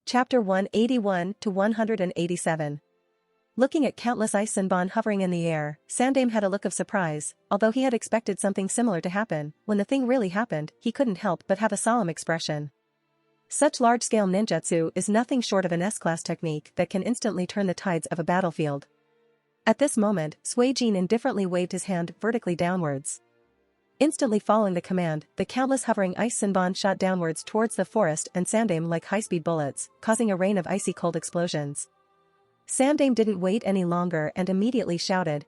Chapter 181 to 187. Looking at countless ice Senbon hovering in the air, Sandaime had a look of surprise. Although he had expected something similar to happen, when the thing really happened, he couldn't help but have a solemn expression. Such large-scale ninjutsu is nothing short of an S-class technique that can instantly turn the tides of a battlefield. At this moment, Suijin indifferently waved his hand vertically downwards. Instantly following the command, the countless hovering ice Senbon shot downwards towards the forest and Sandaime like high-speed bullets, causing a rain of icy cold explosions. Sandaime didn't wait any longer and immediately shouted.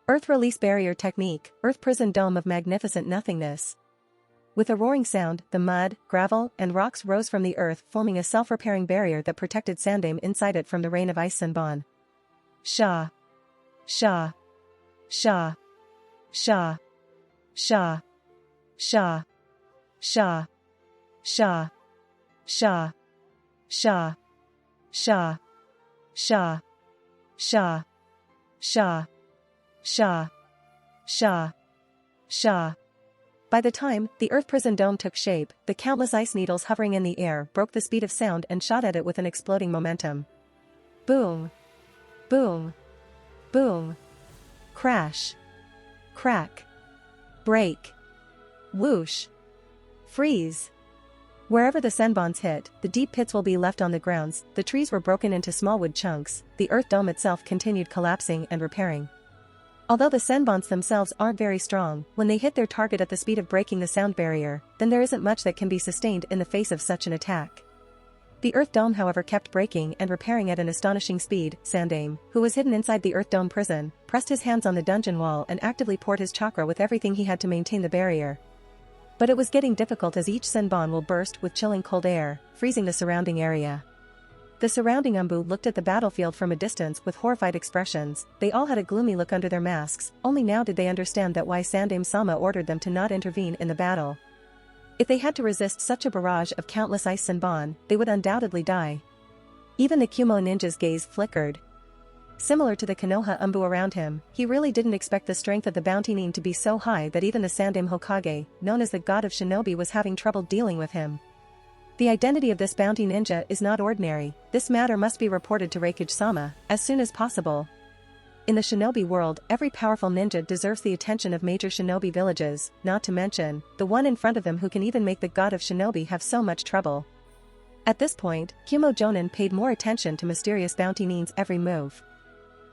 Earth Release Barrier Technique, Earth Prison Dome of Magnificent Nothingness. With a roaring sound, the mud, gravel, and rocks rose from the earth, forming a self-repairing barrier that protected Sandaime inside it from the rain of ice Senbon. Sha. Sha. Sha. Sha. Sha. Sha. Sha. Sha. Sha. Sha. Sha. Sha. Sha. Sha. Sha. Sha. Sha. By the time the Earth Prison Dome took shape, the countless ice needles hovering in the air broke the speed of sound and shot at it with an exploding momentum. Boom. Boom. Boom. Crash. Crack. Break. Whoosh. Freeze. Wherever the Senbons hit, the deep pits will be left on the grounds, the trees were broken into small wood chunks, the earth dome itself continued collapsing and repairing. Although the Senbons themselves aren't very strong, when they hit their target at the speed of breaking the sound barrier, then there isn't much that can be sustained in the face of such an attack. The Earth Dome however kept breaking and repairing at an astonishing speed. Sandaime, who was hidden inside the Earth Dome prison, pressed his hands on the dungeon wall and actively poured his chakra with everything he had to maintain the barrier. But it was getting difficult as each Senbon will burst with chilling cold air, freezing the surrounding area. The surrounding Umbu looked at the battlefield from a distance with horrified expressions. They all had a gloomy look under their masks, only now did they understand that why Sandaime-sama ordered them to not intervene in the battle. If they had to resist such a barrage of countless ice Senbon, they would undoubtedly die. Even the Kumo ninja's gaze flickered. Similar to the Konoha Umbu around him, he really didn't expect the strength of the bounty nin to be so high that even the Sandaime Hokage, known as the god of shinobi, was having trouble dealing with him. The identity of this bounty ninja is not ordinary. This matter must be reported to Reikage-sama as soon as possible. In the shinobi world, every powerful ninja deserves the attention of major shinobi villages, not to mention the one in front of them who can even make the god of shinobi have so much trouble. At this point, Kumo Jonin paid more attention to mysterious bounty nin's every move.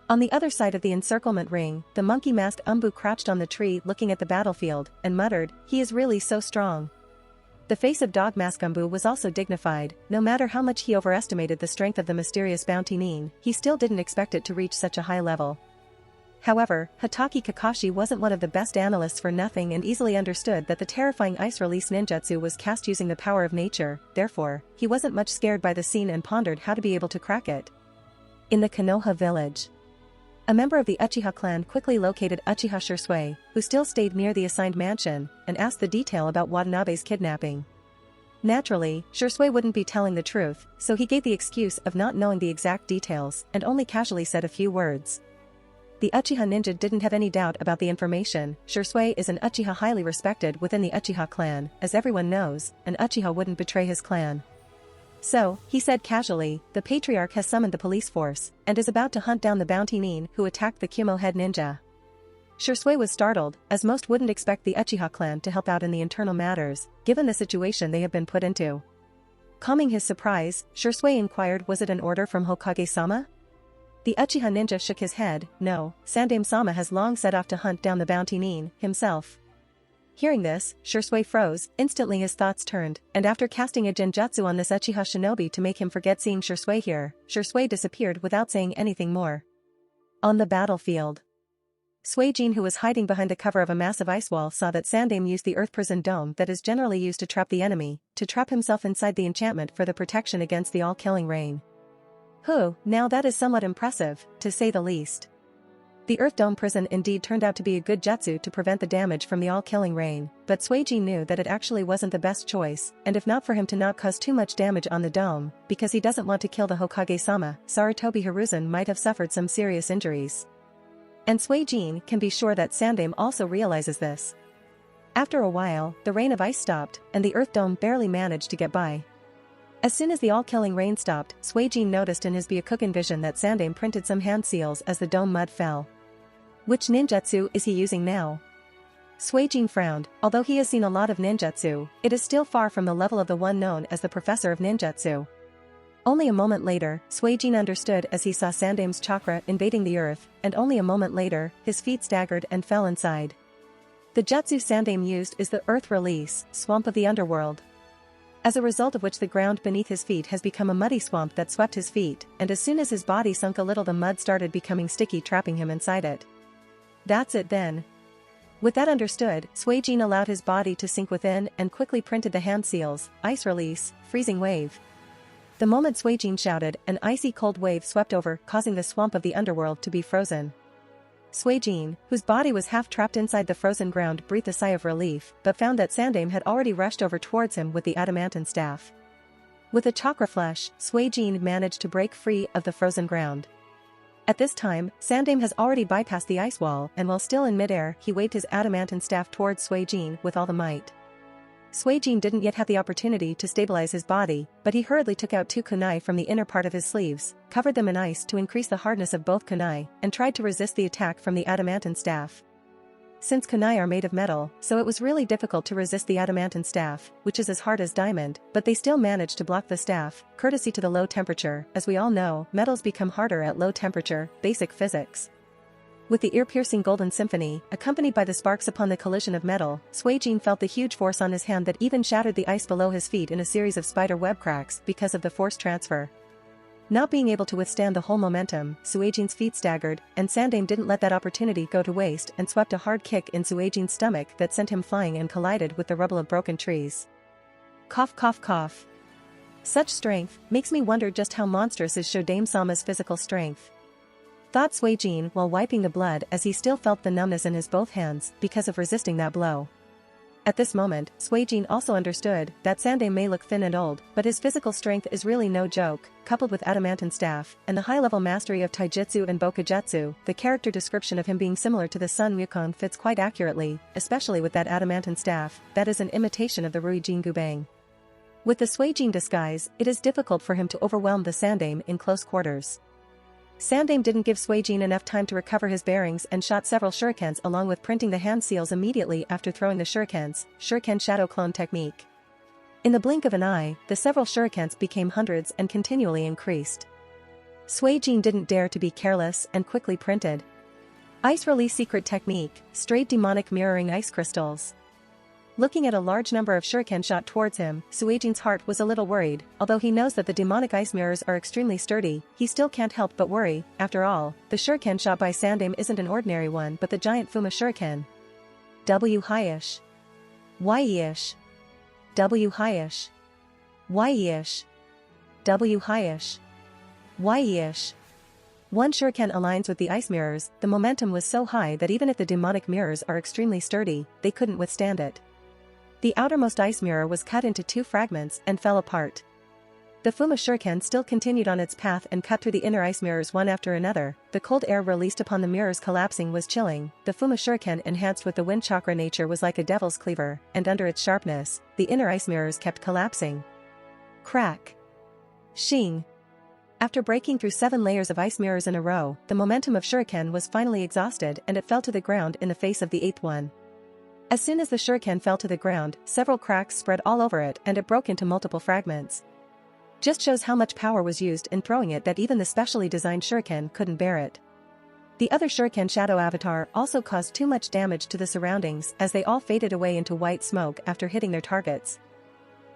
On the other side of the encirclement ring, the monkey-masked Umbu crouched on the tree looking at the battlefield and muttered, "He is really so strong." The face of Dog Mask Umbu was also dignified. No matter how much he overestimated the strength of the mysterious bounty nin, he still didn't expect it to reach such a high level. However, Hatake Kakashi wasn't one of the best analysts for nothing and easily understood that the terrifying ice release ninjutsu was cast using the power of nature. Therefore, he wasn't much scared by the scene and pondered how to be able to crack it. In the Konoha village, a member of the Uchiha clan quickly located Uchiha Shursui, who still stayed near the assigned mansion, and asked the detail about Watanabe's kidnapping. Naturally, Shursui wouldn't be telling the truth, so he gave the excuse of not knowing the exact details and only casually said a few words. The Uchiha ninja didn't have any doubt about the information. Shursui is an Uchiha highly respected within the Uchiha clan. As everyone knows, an Uchiha wouldn't betray his clan. So, he said casually, the patriarch has summoned the police force, and is about to hunt down the bounty nin who attacked the Kumo head ninja. Shursui was startled, as most wouldn't expect the Uchiha clan to help out in the internal matters, given the situation they have been put into. Calming his surprise, Shursui inquired, was it an order from Hokage-sama? The Uchiha ninja shook his head. No, Sandaime-sama has long set off to hunt down the bounty nin himself. Hearing this, Shursui froze. Instantly his thoughts turned, and after casting a genjutsu on this Uchiha shinobi to make him forget seeing Shursui here, Shursui disappeared without saying anything more. On the battlefield, Suijin, who was hiding behind the cover of a massive ice wall, saw that Sandaime used the earth prison dome that is generally used to trap the enemy, to trap himself inside the enchantment for the protection against the all-killing rain. Now that is somewhat impressive, to say the least. The Earth Dome prison indeed turned out to be a good jutsu to prevent the damage from the all-killing rain, but Suijin knew that it actually wasn't the best choice, and if not for him to not cause too much damage on the dome, because he doesn't want to kill the Hokage-sama, Sarutobi Hiruzen might have suffered some serious injuries. And Suijin can be sure that Sandaime also realizes this. After a while, the rain of ice stopped, and the Earth Dome barely managed to get by. As soon as the all-killing rain stopped, Suijin noticed in his Byakugan vision that Sandaime printed some hand seals as the dome mud fell. Which ninjutsu is he using now? Suijin frowned. Although he has seen a lot of ninjutsu, it is still far from the level of the one known as the Professor of Ninjutsu. Only a moment later, Suijin understood as he saw Sandaime's chakra invading the earth, and only a moment later, his feet staggered and fell inside. The jutsu Sandaime used is the Earth Release, Swamp of the Underworld. As a result of which the ground beneath his feet has become a muddy swamp that swept his feet, and as soon as his body sunk a little the mud started becoming sticky, trapping him inside it. That's it then. With that understood, Suijin allowed his body to sink within and quickly printed the hand seals, Ice Release, Freezing Wave. The moment Suijin shouted, an icy cold wave swept over, causing the swamp of the underworld to be frozen. Suijin, whose body was half trapped inside the frozen ground, breathed a sigh of relief, but found that Sandaime had already rushed over towards him with the adamantine staff. With a chakra flash, Suijin managed to break free of the frozen ground. At this time, Sandaime has already bypassed the ice wall, and while still in midair, he waved his adamantine staff towards Suijin with all the might. Suijin didn't yet have the opportunity to stabilize his body, but he hurriedly took out 2 kunai from the inner part of his sleeves, covered them in ice to increase the hardness of both kunai, and tried to resist the attack from the adamantine staff. Since kunai are made of metal, so it was really difficult to resist the adamantine staff, which is as hard as diamond, but they still managed to block the staff, courtesy to the low temperature. As we all know, metals become harder at low temperature, basic physics. With the ear-piercing golden symphony, accompanied by the sparks upon the collision of metal, Suijin felt the huge force on his hand that even shattered the ice below his feet in a series of spider web cracks because of the force transfer. Not being able to withstand the whole momentum, Suijin's feet staggered, and Sandaime didn't let that opportunity go to waste and swept a hard kick in Suijin's stomach that sent him flying and collided with the rubble of broken trees. Cough cough cough. Such strength makes me wonder just how monstrous is Shodame-sama's physical strength. Thought Suijin while wiping the blood as he still felt the numbness in his both hands because of resisting that blow. At this moment, Suijin also understood that Sandaime may look thin and old, but his physical strength is really no joke, coupled with adamantine staff, and the high-level mastery of taijutsu and bokujutsu, the character description of him being similar to the Sun Wukong fits quite accurately, especially with that adamantine staff, that is an imitation of the Ruijin Gubang. With the Suijin disguise, it is difficult for him to overwhelm the Sandaime in close quarters. Sandaime didn't give Suijin enough time to recover his bearings and shot several shurikens along with printing the hand seals immediately after throwing the shurikens, shuriken shadow clone technique. In the blink of an eye, the several shurikens became hundreds and continually increased. Suijin didn't dare to be careless and quickly printed. Ice Release Secret Technique, Straight Demonic Mirroring Ice Crystals. Looking at a large number of shuriken shot towards him, Suijin's heart was a little worried. Although he knows that the demonic ice mirrors are extremely sturdy, he still can't help but worry. After all, the shuriken shot by Sandaime isn't an ordinary one but the giant Fuma shuriken. W high-ish. Y-ish. W high-ish. Y-ish. W high-ish. Y-ish. One shuriken aligns with the ice mirrors. The momentum was so high that even if the demonic mirrors are extremely sturdy, they couldn't withstand it. The outermost ice mirror was cut into 2 fragments and fell apart. The Fuma shuriken still continued on its path and cut through the inner ice mirrors one after another. The cold air released upon the mirrors collapsing was chilling. The Fuma shuriken enhanced with the wind chakra nature was like a devil's cleaver, and under its sharpness, the inner ice mirrors kept collapsing. Crack. Shing. After breaking through 7 layers of ice mirrors in a row, the momentum of shuriken was finally exhausted and it fell to the ground in the face of the 8th one. As soon as the shuriken fell to the ground, several cracks spread all over it and it broke into multiple fragments. Just shows how much power was used in throwing it that even the specially designed shuriken couldn't bear it. The other shuriken shadow avatar also caused too much damage to the surroundings as they all faded away into white smoke after hitting their targets.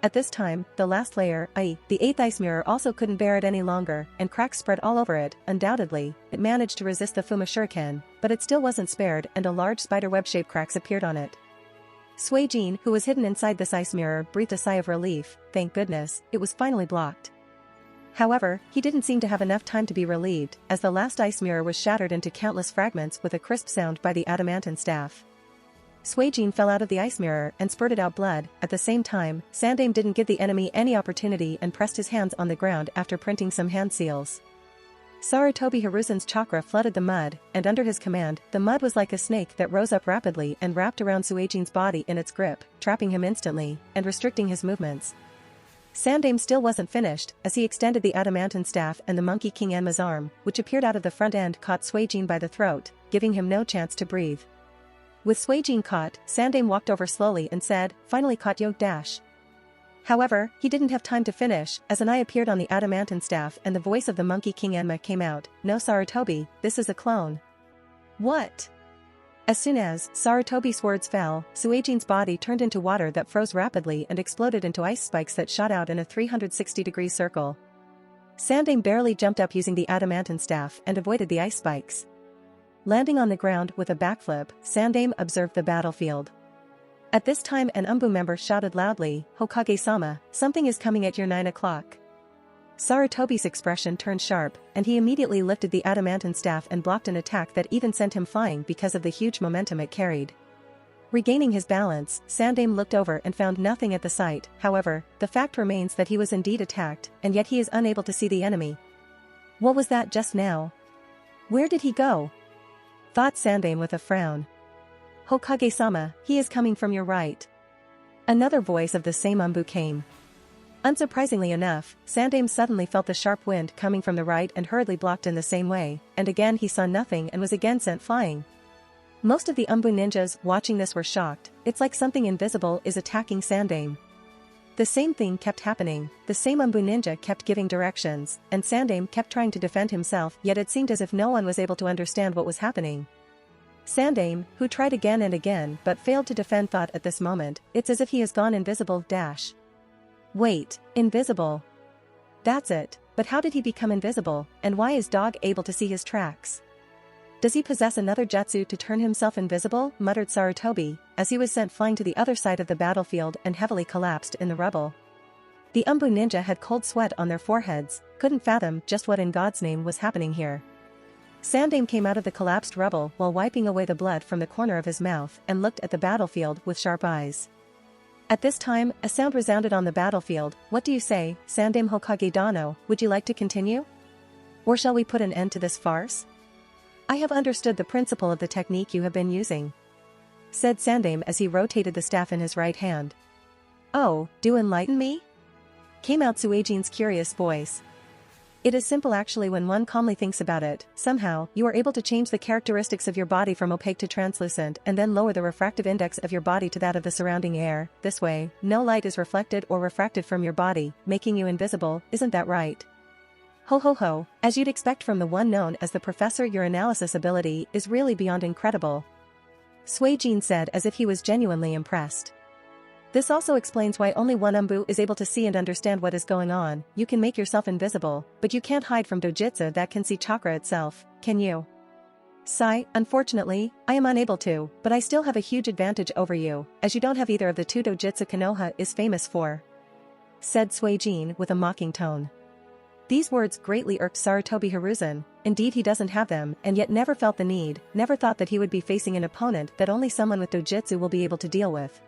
At this time, the last layer, i.e., the 8th ice mirror also couldn't bear it any longer, and cracks spread all over it. Undoubtedly, it managed to resist the Fuma shuriken, but it still wasn't spared and a large spiderweb-shaped cracks appeared on it. Suijin, who was hidden inside this ice mirror, breathed a sigh of relief. Thank goodness, it was finally blocked. However, he didn't seem to have enough time to be relieved, as the last ice mirror was shattered into countless fragments with a crisp sound by the adamantine staff. Suijin fell out of the ice mirror and spurted out blood. At the same time, Sandaime didn't give the enemy any opportunity and pressed his hands on the ground after printing some hand seals. Sarutobi Hiruzen's chakra flooded the mud, and under his command, the mud was like a snake that rose up rapidly and wrapped around Suijin's body in its grip, trapping him instantly, and restricting his movements. Sandaime still wasn't finished, as he extended the adamantine staff and the Monkey King Enma's arm, which appeared out of the front end, caught Suijin by the throat, giving him no chance to breathe. With Suijin caught, Sandaime walked over slowly and said, "Finally caught you, dash." However, he didn't have time to finish, as an eye appeared on the adamantine staff and the voice of the Monkey King Enma came out, "No, Sarutobi, this is a clone." What? As soon as Sarutobi's words fell, Suijin's body turned into water that froze rapidly and exploded into ice spikes that shot out in a 360-degree circle. Sandaime barely jumped up using the adamantine staff and avoided the ice spikes. Landing on the ground with a backflip, Sandaime observed the battlefield. At this time an Umbu member shouted loudly, "Hokage-sama, something is coming at your 9 o'clock. Sarutobi's expression turned sharp, and he immediately lifted the adamantine staff and blocked an attack that even sent him flying because of the huge momentum it carried. Regaining his balance, Sandaime looked over and found nothing at the site. However, the fact remains that he was indeed attacked, and yet he is unable to see the enemy. What was that just now? Where did he go? Thought Sandaime with a frown. Hokage-sama, he is coming from your right. Another voice of the same Umbu came. Unsurprisingly enough, Sandaime suddenly felt the sharp wind coming from the right and hurriedly blocked in the same way, and again he saw nothing and was again sent flying. Most of the Umbu ninjas watching this were shocked. It's like something invisible is attacking Sandaime. The same thing kept happening, the same Umbu ninja kept giving directions, and Sandaime kept trying to defend himself, yet it seemed as if no one was able to understand what was happening. Sandaime, who tried again and again but failed to defend, thought at this moment, it's as if he has gone invisible, dash. Wait, invisible. That's it, but how did he become invisible, and why is Dog able to see his tracks? Does he possess another jutsu to turn himself invisible, muttered Sarutobi, as he was sent flying to the other side of the battlefield and heavily collapsed in the rubble. The Umbu ninja had cold sweat on their foreheads, couldn't fathom just what in God's name was happening here. Sandaime came out of the collapsed rubble while wiping away the blood from the corner of his mouth and looked at the battlefield with sharp eyes. At this time, a sound resounded on the battlefield. What do you say, Sandaime Hokage Dano, would you like to continue? Or shall we put an end to this farce? I have understood the principle of the technique you have been using, said Sandaime as he rotated the staff in his right hand. Oh, do enlighten me? Came out Suijin's curious voice. It is simple actually when one calmly thinks about it. Somehow, you are able to change the characteristics of your body from opaque to translucent and then lower the refractive index of your body to that of the surrounding air. This way, no light is reflected or refracted from your body, making you invisible, isn't that right? Ho ho ho, as you'd expect from the one known as the professor, your analysis ability is really beyond incredible. Suijin said as if he was genuinely impressed. This also explains why only one Umbu is able to see and understand what is going on. You can make yourself invisible, but you can't hide from dojutsu that can see chakra itself, can you? Sai, unfortunately, I am unable to, but I still have a huge advantage over you, as you don't have either of the two dojutsu Konoha is famous for, said Suijin with a mocking tone. These words greatly irked Sarutobi Hiruzen. Indeed he doesn't have them, and yet never felt the need, never thought that he would be facing an opponent that only someone with dojutsu will be able to deal with.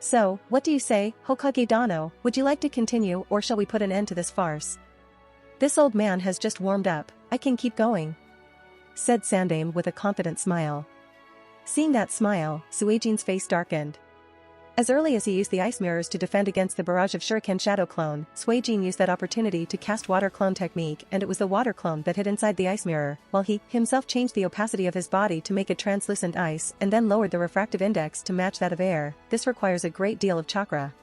So, what do you say, Hokage Dano, would you like to continue or shall we put an end to this farce? This old man has just warmed up, I can keep going, said Sandaime with a confident smile. Seeing that smile, Suijin's face darkened. As early as he used the ice mirrors to defend against the barrage of Shuriken Shadow Clone, Suijin used that opportunity to cast Water Clone technique, and it was the Water Clone that hid inside the ice mirror, while he himself changed the opacity of his body to make it translucent ice and then lowered the refractive index to match that of air. This requires a great deal of chakra.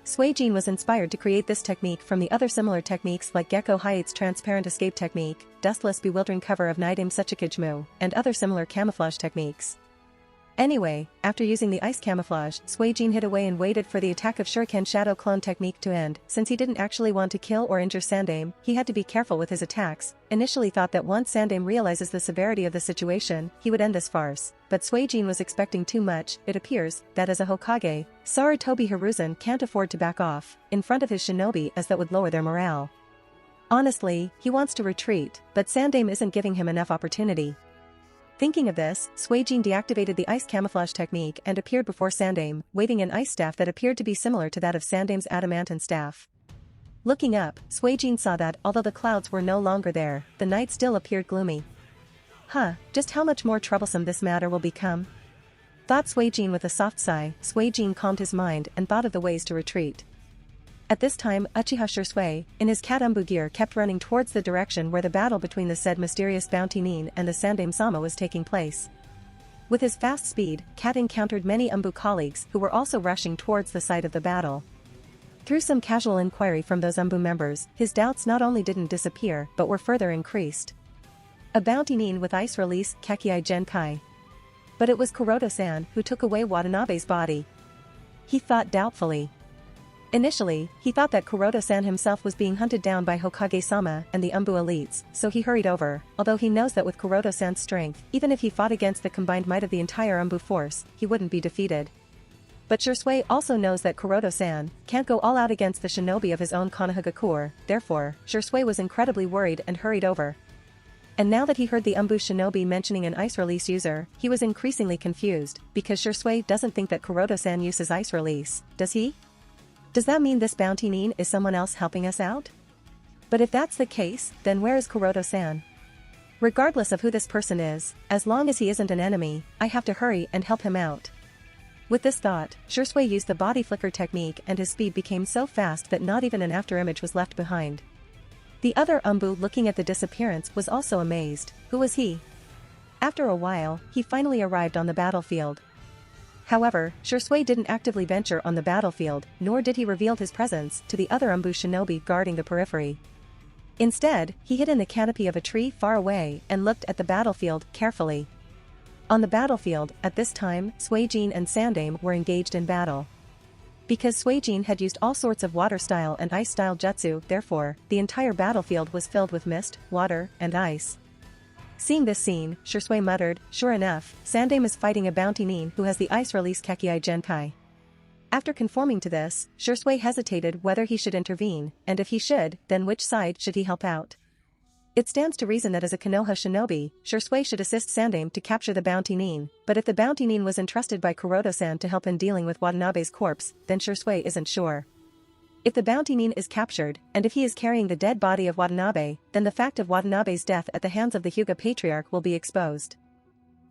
Suijin was inspired to create this technique from the other similar techniques like Gecko Hyate's transparent escape technique, Dustless bewildering cover of Night Aim Suchikijmu, and other similar camouflage techniques. Anyway, after using the ice camouflage, Suijin hid away and waited for the attack of Shuriken Shadow Clone technique to end. Since he didn't actually want to kill or injure Sandaime, he had to be careful with his attacks. Initially thought that once Sandaime realizes the severity of the situation, he would end this farce. But Suijin was expecting too much. It appears that as a Hokage, Sarutobi Hiruzen can't afford to back off in front of his shinobi, as that would lower their morale. Honestly, he wants to retreat, but Sandaime isn't giving him enough opportunity. Thinking of this, Suijin deactivated the ice camouflage technique and appeared before Sandaime, waving an ice staff that appeared to be similar to that of Sandaime's adamantine staff. Looking up, Suijin saw that, although the clouds were no longer there, the night still appeared gloomy. Just how much more troublesome this matter will become? Thought Suijin with a soft sigh. Suijin calmed his mind and thought of the ways to retreat. At this time Uchiha Shisui, in his cat Umbu gear, kept running towards the direction where the battle between the said mysterious bounty nin and the Sandaime-sama was taking place. With his fast speed, Cat encountered many Umbu colleagues who were also rushing towards the site of the battle. Through some casual inquiry from those Umbu members, his doubts not only didn't disappear but were further increased. A bounty nin with ice release, Kakei Genkai. But it was Kuroto-san who took away Watanabe's body. He thought doubtfully. Initially, he thought that Kuroto-san himself was being hunted down by Hokage-sama and the Umbu elites, so he hurried over, although he knows that with Kuroto-san's strength, even if he fought against the combined might of the entire Umbu force, he wouldn't be defeated. But Shisui also knows that Kuroto-san can't go all out against the shinobi of his own Konohagakure, therefore, Shisui was incredibly worried and hurried over. And now that he heard the Umbu shinobi mentioning an ice release user, he was increasingly confused, because Shisui doesn't think that Kuroto-san uses ice release, does he? Does that mean this bounty nin is someone else helping us out? But if that's the case, then where is Kuroto-san? Regardless of who this person is, as long as he isn't an enemy, I have to hurry and help him out. With this thought, Shisui used the body flicker technique and his speed became so fast that not even an afterimage was left behind. The other Umbu looking at the disappearance was also amazed. Who was he? After a while, he finally arrived on the battlefield. However, Shisui didn't actively venture on the battlefield, nor did he reveal his presence to the other Umbu shinobi guarding the periphery. Instead, he hid in the canopy of a tree far away and looked at the battlefield carefully. On the battlefield, at this time, Suijin and Sandaime were engaged in battle. Because Suijin had used all sorts of water-style and ice-style jutsu, therefore, the entire battlefield was filled with mist, water, and ice. Seeing this scene, Shisui muttered, "Sure enough, Sandaime is fighting a bounty nin who has the ice release Kakei Genkai." After conforming to this, Shisui hesitated whether he should intervene, and if he should, then which side should he help out? It stands to reason that as a Konoha shinobi, Shisui should assist Sandaime to capture the bounty nin, but if the bounty nin was entrusted by Kuroto-san to help in dealing with Watanabe's corpse, then Shisui isn't sure. If the bounty nin is captured, and if he is carrying the dead body of Watanabe, then the fact of Watanabe's death at the hands of the Hyuga Patriarch will be exposed.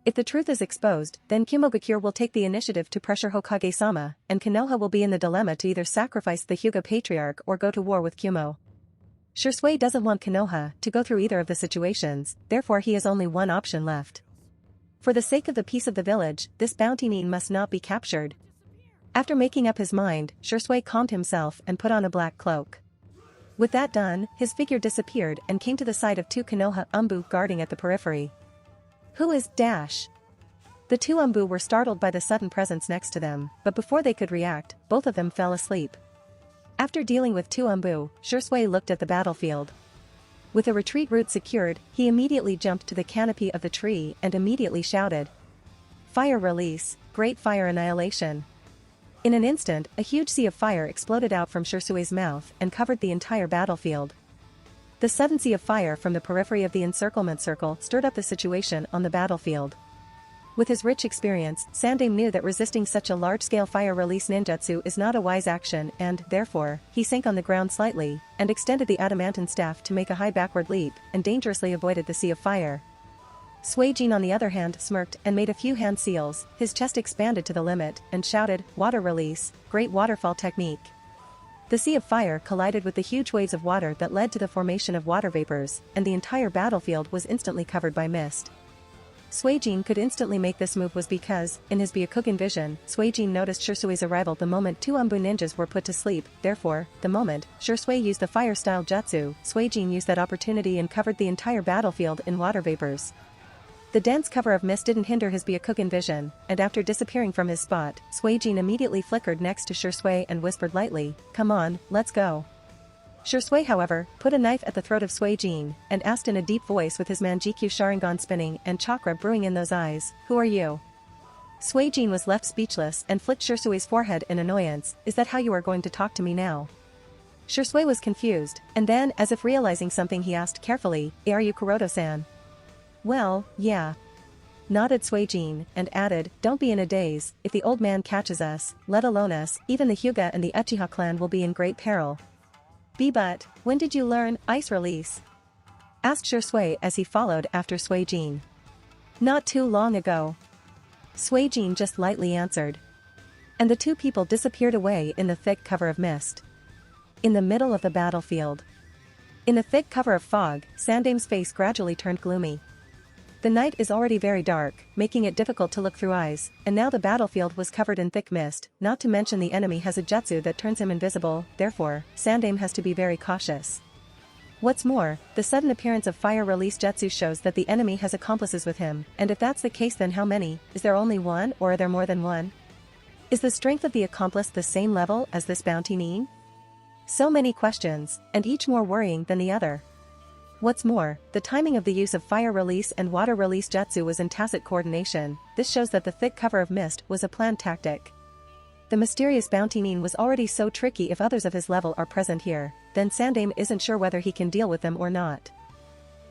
If the truth is exposed, then Kumogakure will take the initiative to pressure Hokage-sama, and Konoha will be in the dilemma to either sacrifice the Hyuga Patriarch or go to war with Kumo. Shisui doesn't want Konoha to go through either of the situations, therefore he has only one option left. For the sake of the peace of the village, this bounty nin must not be captured. After making up his mind, Shisui calmed himself and put on a black cloak. With that done, his figure disappeared and came to the side of two Konoha Umbu guarding at the periphery. Who is Dash? The two Umbu were startled by the sudden presence next to them, but before they could react, both of them fell asleep. After dealing with two Umbu, Shisui looked at the battlefield. With a retreat route secured, he immediately jumped to the canopy of the tree and immediately shouted, "Fire release, great fire annihilation." In an instant, a huge sea of fire exploded out from Shisui's mouth and covered the entire battlefield. The sudden sea of fire from the periphery of the encirclement circle stirred up the situation on the battlefield. With his rich experience, Sandaime knew that resisting such a large-scale fire release ninjutsu is not a wise action and, therefore, he sank on the ground slightly and extended the adamantine staff to make a high backward leap and dangerously avoided the sea of fire. Suijin on the other hand smirked and made a few hand seals, his chest expanded to the limit, and shouted, "Water release, great waterfall technique." The sea of fire collided with the huge waves of water that led to the formation of water vapors, and the entire battlefield was instantly covered by mist. Suijin could instantly make this move was because, in his Byakugan vision, Suijin noticed Shisui's arrival the moment two Umbu ninjas were put to sleep, therefore, the moment Shisui used the fire-style jutsu, Suijin used that opportunity and covered the entire battlefield in water vapors. The dense cover of mist didn't hinder his Byakugan vision, and after disappearing from his spot, Suijin immediately flickered next to Shisui and whispered lightly, "Come on, let's go." Shisui, however, put a knife at the throat of Suijin, and asked in a deep voice with his Manjikyu Sharingan spinning and chakra brewing in those eyes, "Who are you?" Suijin was left speechless and flicked Shisui's forehead in annoyance, "Is that how you are going to talk to me now?" Shisui was confused, and then, as if realizing something, he asked carefully, "Are you Kuroto-san?" "Well, yeah," nodded Suijin, and added, "Don't be in a daze, if the old man catches us, let alone us, even the Hyuga and the Uchiha clan will be in great peril." "But, when did you learn ice release?" asked Shisui as he followed after Suijin. "Not too long ago," Suijin just lightly answered. And the two people disappeared away in the thick cover of mist. In the middle of the battlefield. In the thick cover of fog, Sandame's face gradually turned gloomy. The night is already very dark, making it difficult to look through eyes, and now the battlefield was covered in thick mist, not to mention the enemy has a jutsu that turns him invisible, therefore, Sandame has to be very cautious. What's more, the sudden appearance of fire release jutsu shows that the enemy has accomplices with him, and if that's the case then how many, is there only one or are there more than one? Is the strength of the accomplice the same level as this bounty nin? So many questions, and each more worrying than the other. What's more, the timing of the use of fire release and water release jutsu was in tacit coordination. This shows that the thick cover of mist was a planned tactic. The mysterious bounty nin was already so tricky. If others of his level are present here, then Sandame isn't sure whether he can deal with them or not.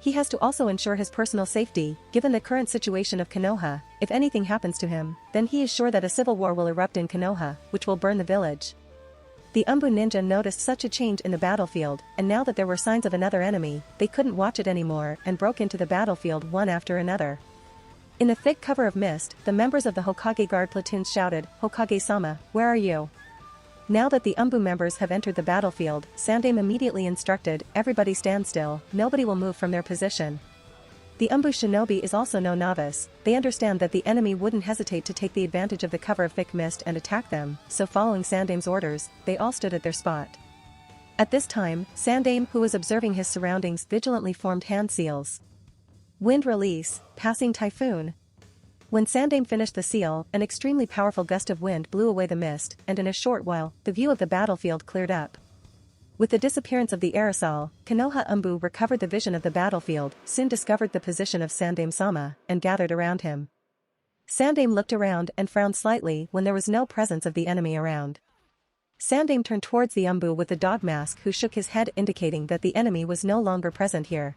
He has to also ensure his personal safety. Given the current situation of Konoha, if anything happens to him, then he is sure that a civil war will erupt in Konoha, which will burn the village. The Umbu ninja noticed such a change in the battlefield, and now that there were signs of another enemy, they couldn't watch it anymore and broke into the battlefield one after another. In the thick cover of mist, the members of the Hokage Guard platoons shouted, "Hokage-sama, where are you?" Now that the Umbu members have entered the battlefield, Sandame immediately instructed, "Everybody stand still, nobody will move from their position." The Umbu shinobi is also no novice. They understand that the enemy wouldn't hesitate to take the advantage of the cover of thick mist and attack them, so following Sandame's orders, they all stood at their spot. At this time, Sandame, who was observing his surroundings, vigilantly formed hand seals. Wind release, passing typhoon. When Sandame finished the seal, an extremely powerful gust of wind blew away the mist, and in a short while, the view of the battlefield cleared up. With the disappearance of the aerosol, Konoha Umbu recovered the vision of the battlefield, soon discovered the position of Sandame-sama, and gathered around him. Sandame looked around and frowned slightly when there was no presence of the enemy around. Sandame turned towards the Umbu with the dog mask, who shook his head indicating that the enemy was no longer present here.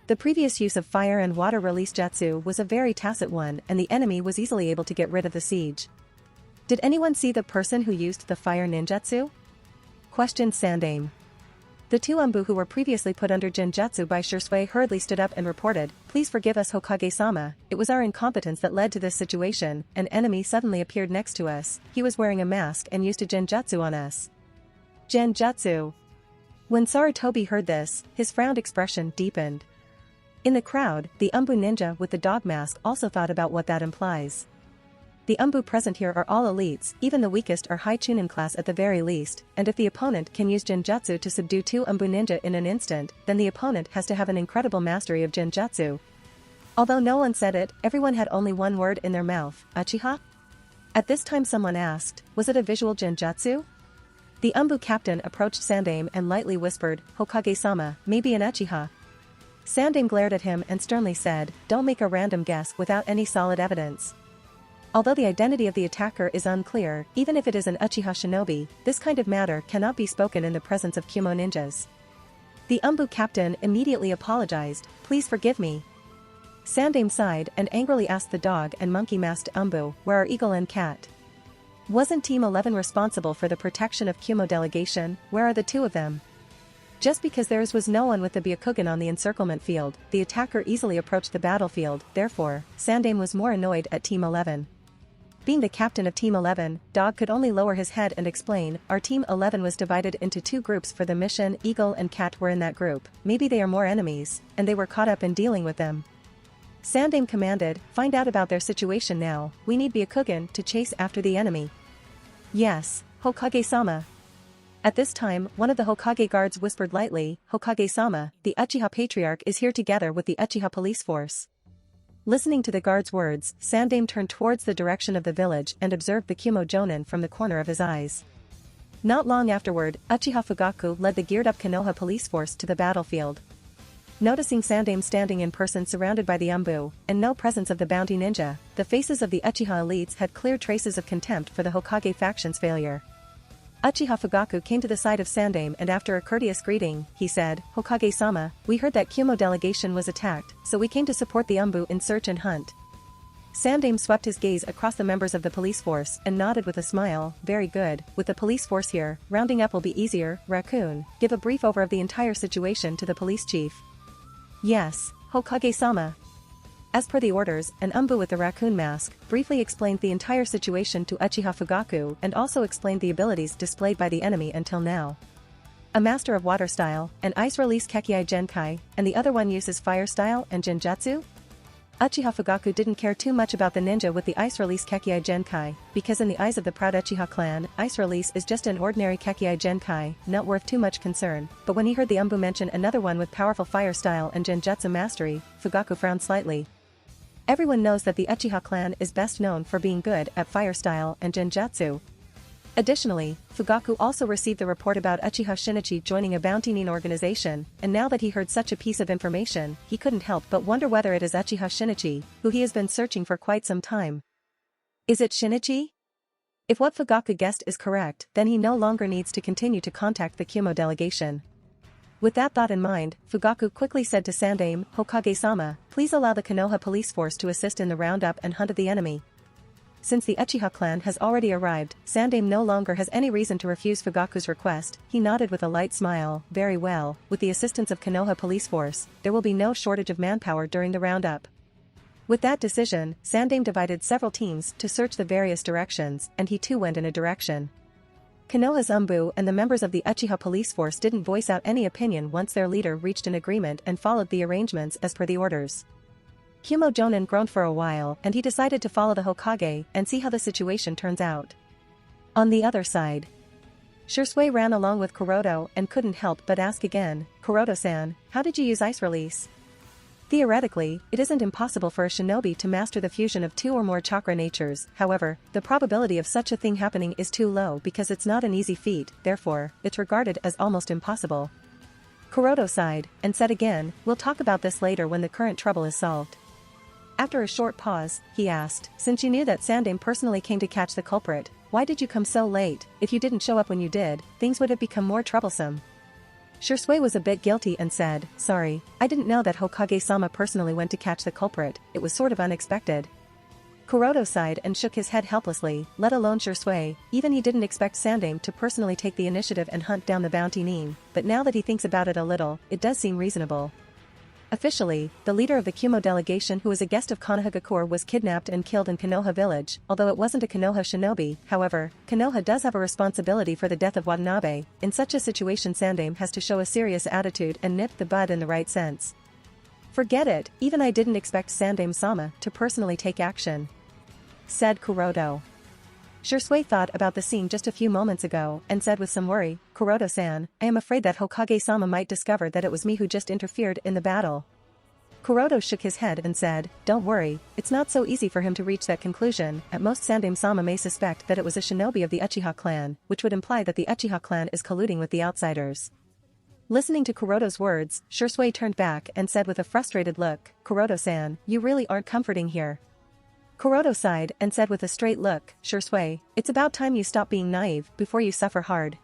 The previous use of fire and water release jutsu was a very tacit one and the enemy was easily able to get rid of the siege. "Did anyone see the person who used the fire ninjutsu?" questioned Sandame. The two Umbu who were previously put under genjutsu by Shursui hurriedly stood up and reported, "Please forgive us Hokage-sama, it was our incompetence that led to this situation. An enemy suddenly appeared next to us, he was wearing a mask and used a genjutsu on us." Genjutsu. When Sarutobi heard this, his frowned expression deepened. In the crowd, the Umbu ninja with the dog mask also thought about what that implies. The Umbu present here are all elites, even the weakest are high chunin class at the very least, and if the opponent can use genjutsu to subdue two Umbu ninja in an instant, then the opponent has to have an incredible mastery of genjutsu. Although no one said it, everyone had only one word in their mouth, Uchiha? At this time someone asked, was it a visual genjutsu? The Umbu captain approached Sandame and lightly whispered, "Hokage-sama, maybe an Uchiha." Sandame glared at him and sternly said, "Don't make a random guess without any solid evidence." Although the identity of the attacker is unclear, even if it is an Uchiha shinobi, this kind of matter cannot be spoken in the presence of Kumo ninjas. The Umbu captain immediately apologized, "Please forgive me." Sandame sighed and angrily asked the dog and monkey-masked Umbu, "Where are Eagle and Cat? Wasn't Team 11 responsible for the protection of Kumo delegation? Where are the two of them?" Just because there was no one with the Byakugan on the encirclement field, the attacker easily approached the battlefield, therefore, Sandame was more annoyed at Team 11. Being the captain of Team 11, Dog could only lower his head and explain, "Our Team 11 was divided into two groups for the mission, Eagle and Cat were in that group, maybe they are more enemies, and they were caught up in dealing with them." Sandame commanded, "Find out about their situation now, we need Byakugan to chase after the enemy." "Yes, Hokage-sama." At this time, one of the Hokage guards whispered lightly, "Hokage-sama, the Uchiha Patriarch is here together with the Uchiha police force." Listening to the guard's words, Sandame turned towards the direction of the village and observed the Kumo Jonin from the corner of his eyes. Not long afterward, Uchiha Fugaku led the geared-up Konoha police force to the battlefield. Noticing Sandame standing in person surrounded by the Umbu, and no presence of the bounty ninja, the faces of the Uchiha elites had clear traces of contempt for the Hokage faction's failure. Uchiha Fugaku came to the side of Sandame and after a courteous greeting, he said, "Hokage-sama, we heard that Kumo delegation was attacked, so we came to support the Umbu in search and hunt." Sandame swept his gaze across the members of the police force and nodded with a smile, "Very good, with the police force here, rounding up will be easier. Raccoon, give a brief over of the entire situation to the police chief." "Yes, Hokage-sama." As per the orders, an Umbu with the raccoon mask briefly explained the entire situation to Uchiha Fugaku and also explained the abilities displayed by the enemy until now. a master of water style, and ice release Kekkei Genkai, and the other one uses fire style and Genjutsu? Uchiha Fugaku didn't care too much about the ninja with the ice release Kekkei Genkai, because in the eyes of the proud Uchiha clan, ice release is just an ordinary Kekkei Genkai, not worth too much concern, but when he heard the Umbu mention another one with powerful fire style and Genjutsu mastery, Fugaku frowned slightly. Everyone knows that the Uchiha clan is best known for being good at fire style and Genjutsu. Additionally, Fugaku also received the report about Uchiha Shinichi joining a bounty nin organization, and now that he heard such a piece of information, he couldn't help but wonder whether it is Uchiha Shinichi, who he has been searching for quite some time. Is it Shinichi? If what Fugaku guessed is correct, then he no longer needs to continue to contact the Kumo delegation. With that thought in mind, Fugaku quickly said to Sandaime, "Hokage-sama, please allow the Konoha police force to assist in the roundup and hunt of the enemy." Since the Uchiha clan has already arrived, Sandaime no longer has any reason to refuse Fugaku's request. He nodded with a light smile. "Very well, with the assistance of Konoha police force, there will be no shortage of manpower during the roundup." With that decision, Sandaime divided several teams to search the various directions, and he too went in a direction. Konoha's Umbu and the members of the Uchiha police force didn't voice out any opinion once their leader reached an agreement and followed the arrangements as per the orders. Kumo Jonin groaned for a while and he decided to follow the Hokage and see how the situation turns out. On the other side, Shisui ran along with Kuroto and couldn't help but ask again, "Kuroto-san, how did you use ice release?" Theoretically, it isn't impossible for a shinobi to master the fusion of two or more chakra natures, however, the probability of such a thing happening is too low because it's not an easy feat, therefore, it's regarded as almost impossible. Kuroto sighed, and said again, "We'll talk about this later when the current trouble is solved." After a short pause, he asked, "Since you knew that Sandaime personally came to catch the culprit, why did you come so late? If you didn't show up when you did, things would have become more troublesome." Shisui was a bit guilty and said, "Sorry, I didn't know that Hokage-sama personally went to catch the culprit, it was sort of unexpected." Kuroto sighed and shook his head helplessly, let alone Shisui, even he didn't expect Sandaime to personally take the initiative and hunt down the bounty nin, but now that he thinks about it a little, it does seem reasonable. Officially, the leader of the Kumo delegation who was a guest of Konohagakure was kidnapped and killed in Konoha village, although it wasn't a Konoha shinobi. However, Konoha does have a responsibility for the death of Watanabe. In such a situation Sandaime has to show a serious attitude and nip the bud in the right sense. "Forget it, even I didn't expect Sandaime-sama to personally take action," said Kuroto. Shisui thought about the scene just a few moments ago and said with some worry, "Kuroto-san, I am afraid that Hokage-sama might discover that it was me who just interfered in the battle." Kuroto shook his head and said, "Don't worry, it's not so easy for him to reach that conclusion. At most Sandaime-sama may suspect that it was a shinobi of the Uchiha clan, which would imply that the Uchiha clan is colluding with the outsiders." Listening to Kuroto's words, Shisui turned back and said with a frustrated look, "Kuroto-san, you really aren't comforting here." Kuroto sighed and said with a straight look, "Shisui, it's about time you stop being naive before you suffer hard."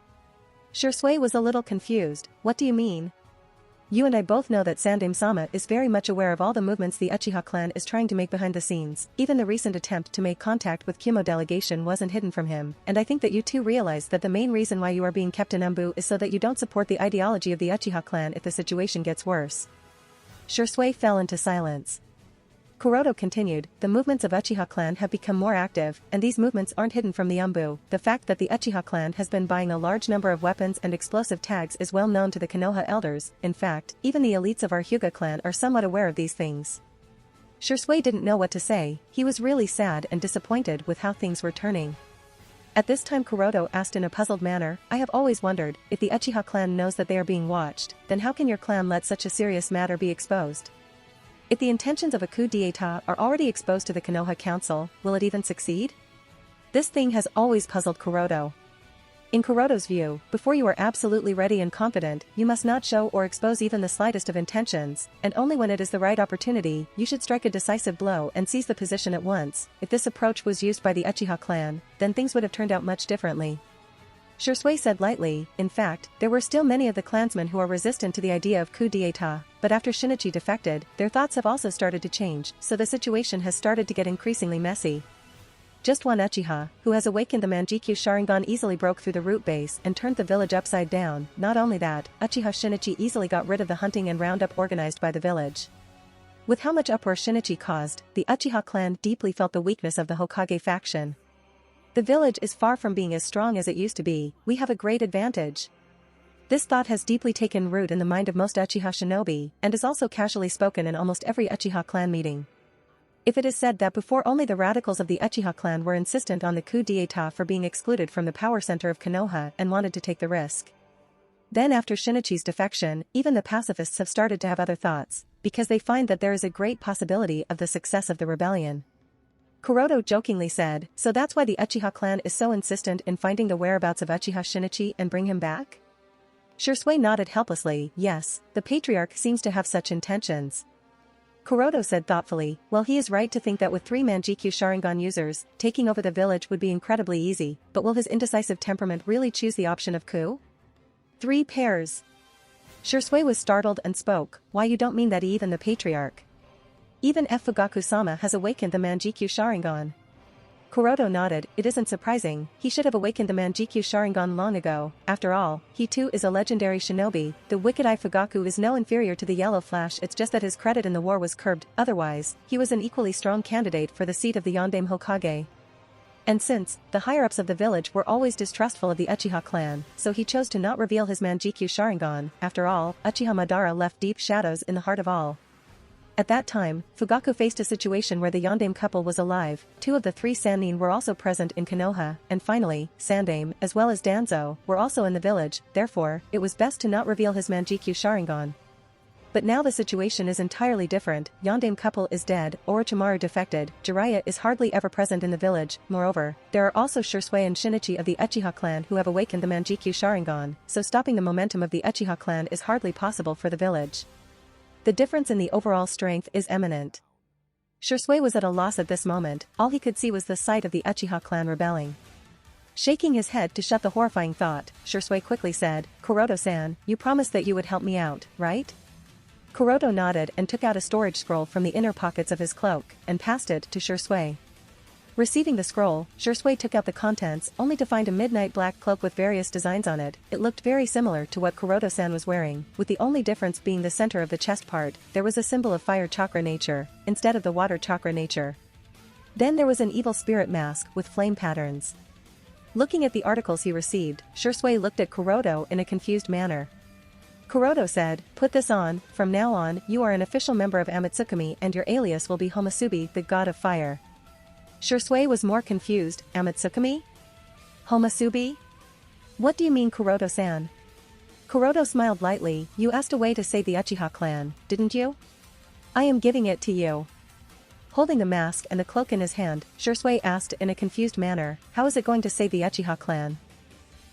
Shisui was a little confused. "What do you mean?" "You and I both know that Sandaime-sama is very much aware of all the movements the Uchiha clan is trying to make behind the scenes. Even the recent attempt to make contact with Kumo delegation wasn't hidden from him, and I think that you too realize that the main reason why you are being kept in Umbu is so that you don't support the ideology of the Uchiha clan if the situation gets worse." Shisui fell into silence. Kuroto continued, "The movements of Uchiha clan have become more active, and these movements aren't hidden from the Umbu. The fact that the Uchiha clan has been buying a large number of weapons and explosive tags is well known to the Konoha elders. In fact, even the elites of our Hyuga clan are somewhat aware of these things." Shisui didn't know what to say. He was really sad and disappointed with how things were turning. At this time Kuroto asked in a puzzled manner, "I have always wondered, if the Uchiha clan knows that they are being watched, then how can your clan let such a serious matter be exposed? If the intentions of a coup d'état are already exposed to the Konoha Council, will it even succeed?" This thing has always puzzled Kuroto. In Kuroto's view, before you are absolutely ready and confident, you must not show or expose even the slightest of intentions, and only when it is the right opportunity, you should strike a decisive blow and seize the position at once. If this approach was used by the Uchiha clan, then things would have turned out much differently. Shisui said lightly, "In fact, there were still many of the clansmen who are resistant to the idea of coup d'état, but after Shinichi defected, their thoughts have also started to change, so the situation has started to get increasingly messy. Just one Uchiha, who has awakened the Manjikyu Sharingan easily broke through the root base and turned the village upside down. Not only that, Uchiha Shinichi easily got rid of the hunting and roundup organized by the village." With how much uproar Shinichi caused, the Uchiha clan deeply felt the weakness of the Hokage faction. "The village is far from being as strong as it used to be. We have a great advantage." This thought has deeply taken root in the mind of most Uchiha shinobi, and is also casually spoken in almost every Uchiha clan meeting. If it is said that before only the radicals of the Uchiha clan were insistent on the coup d'état for being excluded from the power center of Konoha and wanted to take the risk. Then after Shinichi's defection, even the pacifists have started to have other thoughts, because they find that there is a great possibility of the success of the rebellion. Kuroto jokingly said, so that's why the Uchiha clan is so insistent in finding the whereabouts of Uchiha Shinichi and bring him back? Shursui nodded helplessly, yes, the patriarch seems to have such intentions. Kuroto said thoughtfully, well, he is right to think that with 3 Manjikyu Sharingan users, taking over the village would be incredibly easy, but will his indecisive temperament really choose the option of coup? 3 pairs. Shursui was startled and spoke, why, you don't mean that even the patriarch? Even if Fugaku-sama has awakened the Manjikyu Sharingan. Kuroto nodded, it isn't surprising, he should have awakened the Manjikyu Sharingan long ago, after all, he too is a legendary shinobi, the wicked eye Fugaku is no inferior to the Yellow Flash, it's just that his credit in the war was curbed, otherwise, he was an equally strong candidate for the seat of the Yondaime Hokage. And since, the higher-ups of the village were always distrustful of the Uchiha clan, so he chose to not reveal his Manjikyu Sharingan, after all, Uchiha Madara left deep shadows in the heart of all. At that time, Fugaku faced a situation where the Yondaime couple was alive, 2 of the 3 Sannin were also present in Konoha, and finally, Sandaime, as well as Danzo, were also in the village, therefore, it was best to not reveal his Manjikyu Sharingan. But now the situation is entirely different, Yondaime couple is dead, Orochimaru defected, Jiraiya is hardly ever present in the village, moreover, there are also Shursui and Shinichi of the Uchiha clan who have awakened the Manjikyu Sharingan, so stopping the momentum of the Uchiha clan is hardly possible for the village. The difference in the overall strength is eminent. Shursui was at a loss at this moment, all he could see was the sight of the Uchiha clan rebelling. Shaking his head to shut the horrifying thought, Shursui quickly said, Kuroto-san, you promised that you would help me out, right? Kuroto nodded and took out a storage scroll from the inner pockets of his cloak, and passed it to Shursui. Receiving the scroll, Shursui took out the contents only to find a midnight black cloak with various designs on it. It looked very similar to what Kuroto-san was wearing, with the only difference being the center of the chest part, there was a symbol of fire chakra nature, instead of the water chakra nature. Then there was an evil spirit mask with flame patterns. Looking at the articles he received, Shursui looked at Kuroto in a confused manner. Kuroto said, put this on, from now on, you are an official member of Amatsukami and your alias will be Homasubi, the god of fire. Shursui was more confused, Amatsukami? Homasubi? What do you mean, Kuroto-san? Kuroto smiled lightly, you asked a way to save the Uchiha clan, didn't you? I am giving it to you. Holding the mask and the cloak in his hand, Shursui asked in a confused manner, how is it going to save the Uchiha clan?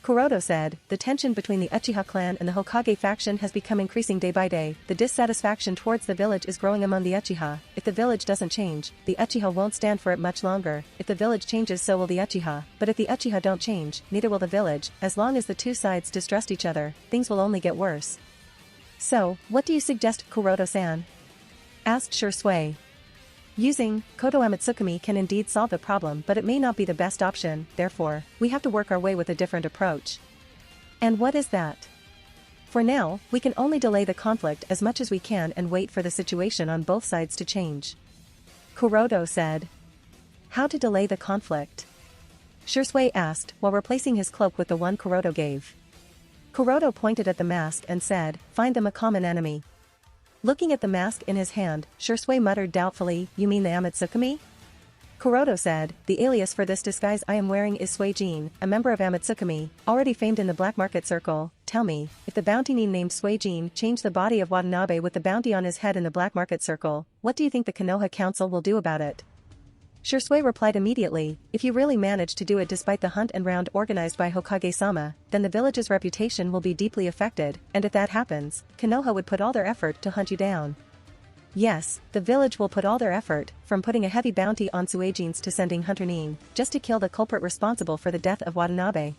Kuroto said, the tension between the Uchiha clan and the Hokage faction has become increasing day by day, the dissatisfaction towards the village is growing among the Uchiha, if the village doesn't change, the Uchiha won't stand for it much longer, if the village changes so will the Uchiha, but if the Uchiha don't change, neither will the village, as long as the 2 sides distrust each other, things will only get worse. So, what do you suggest, Kuroto-san? Asked Shursui. Using Koto Amatsukami can indeed solve the problem, but it may not be the best option, therefore, we have to work our way with a different approach. And what is that? For now, we can only delay the conflict as much as we can and wait for the situation on both sides to change. Kuroto said. How to delay the conflict? Shursui asked, while replacing his cloak with the one Kuroto gave. Kuroto pointed at the mask and said, find them a common enemy. Looking at the mask in his hand, Shursui muttered doubtfully, you mean the Amatsukami? Kuroto said, the alias for this disguise I am wearing is Suijin, a member of Amatsukami, already famed in the black market circle. Tell me, if the bounty named Suijin changed the body of Watanabe with the bounty on his head in the black market circle, what do you think the Konoha Council will do about it? Shursui replied immediately, if you really manage to do it despite the hunt and round organized by Hokage-sama, then the village's reputation will be deeply affected, and if that happens, Konoha would put all their effort to hunt you down. Yes, the village will put all their effort, from putting a heavy bounty on Suijins to sending Hunter Nin, just to kill the culprit responsible for the death of Watanabe.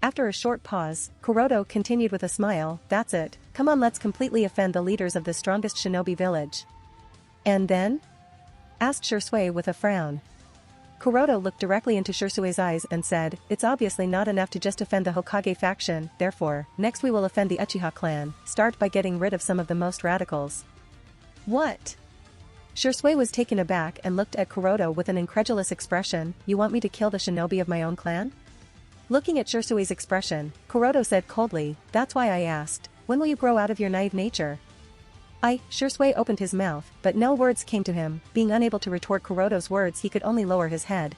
After a short pause, Kuroto continued with a smile, that's it, come on, let's completely offend the leaders of the strongest shinobi village. And then? Asked Shursui with a frown. Kuroto looked directly into Shursui's eyes and said, it's obviously not enough to just offend the Hokage faction, therefore, next we will offend the Uchiha clan, start by getting rid of some of the most radicals. What? Shursui was taken aback and looked at Kuroto with an incredulous expression, you want me to kill the shinobi of my own clan? Looking at Shirsui's expression, Kuroto said coldly, "That's why I asked, when will you grow out of your naive nature?" Shirsui opened his mouth, but no words came to him. Being unable to retort Kuroto's words, he could only lower his head.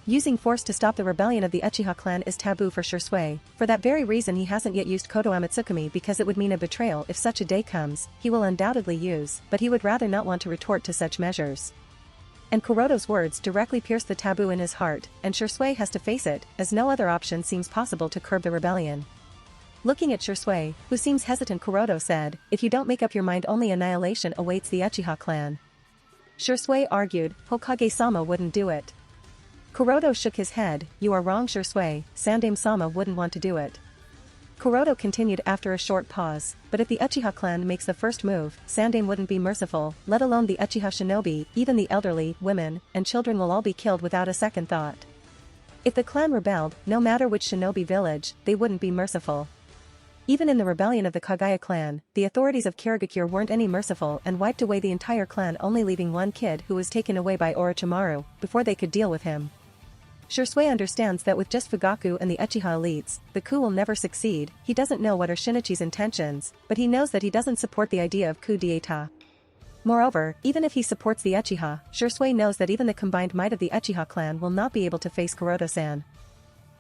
Using force to stop the rebellion of the Uchiha clan is taboo for Shirsui. For that very reason he hasn't yet used Koto Amatsukami, because it would mean a betrayal if such a day comes. He will undoubtedly use, but he would rather not want to retort to such measures. And Kuroto's words directly pierce the taboo in his heart, and Shirsui has to face it, as no other option seems possible to curb the rebellion. Looking at Shirsui, who seems hesitant, Kuroto said, "If you don't make up your mind, only annihilation awaits the Uchiha clan." Shirsui argued, "Hokage-sama wouldn't do it." Kuroto shook his head, "You are wrong, Shirsui, Sandaime-sama wouldn't want to do it." Kuroto continued after a short pause, "But if the Uchiha clan makes the first move, Sandaime wouldn't be merciful, let alone the Uchiha shinobi, even the elderly, women, and children will all be killed without a second thought. If the clan rebelled, no matter which shinobi village, they wouldn't be merciful. Even in the rebellion of the Kagaya clan, the authorities of Kirigakure weren't any merciful and wiped away the entire clan, only leaving one kid who was taken away by Orochimaru, before they could deal with him. Shirsui understands that with just Fugaku and the Uchiha elites, the coup will never succeed. He doesn't know what are Shinichi's intentions, but he knows that he doesn't support the idea of coup d'etat. Moreover, even if he supports the Uchiha, Shirsui knows that even the combined might of the Uchiha clan will not be able to face Kuroto-san.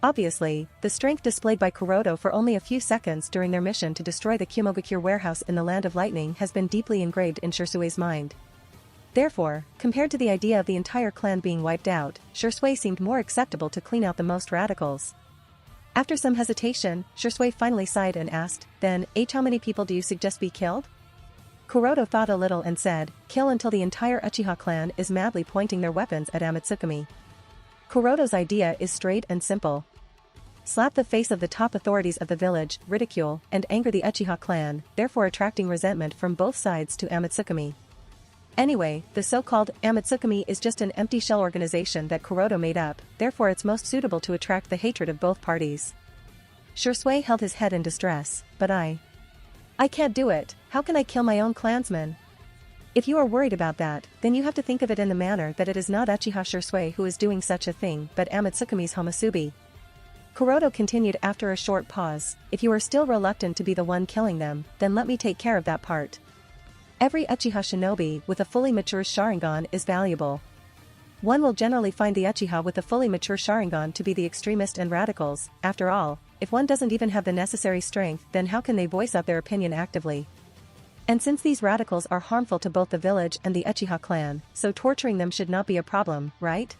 Obviously, the strength displayed by Kuroto for only a few seconds during their mission to destroy the Kumogakure warehouse in the Land of Lightning has been deeply engraved in Shirsui's mind. Therefore, compared to the idea of the entire clan being wiped out, Shirsui seemed more acceptable to clean out the most radicals. After some hesitation, Shirsui finally sighed and asked, "Then, how many people do you suggest be killed?" Kuroto thought a little and said, "Kill until the entire Uchiha clan is madly pointing their weapons at Amatsukami." Kuroto's idea is straight and simple. Slap the face of the top authorities of the village, ridicule, and anger the Uchiha clan, therefore attracting resentment from both sides to Amatsukami. Anyway, the so-called Amatsukami is just an empty shell organization that Kuroto made up, therefore it's most suitable to attract the hatred of both parties. Shirsui held his head in distress, "But I can't do it. How can I kill my own clansmen?" "If you are worried about that, then you have to think of it in the manner that it is not Uchiha Shirsui who is doing such a thing, but Amatsukami's Homasubi." Kuroto continued after a short pause, "If you are still reluctant to be the one killing them, then let me take care of that part. Every Uchiha shinobi with a fully mature Sharingan is valuable. One will generally find the Uchiha with a fully mature Sharingan to be the extremist and radicals. After all, if one doesn't even have the necessary strength, then how can they voice out their opinion actively? And since these radicals are harmful to both the village and the Uchiha clan, so torturing them should not be a problem, right?"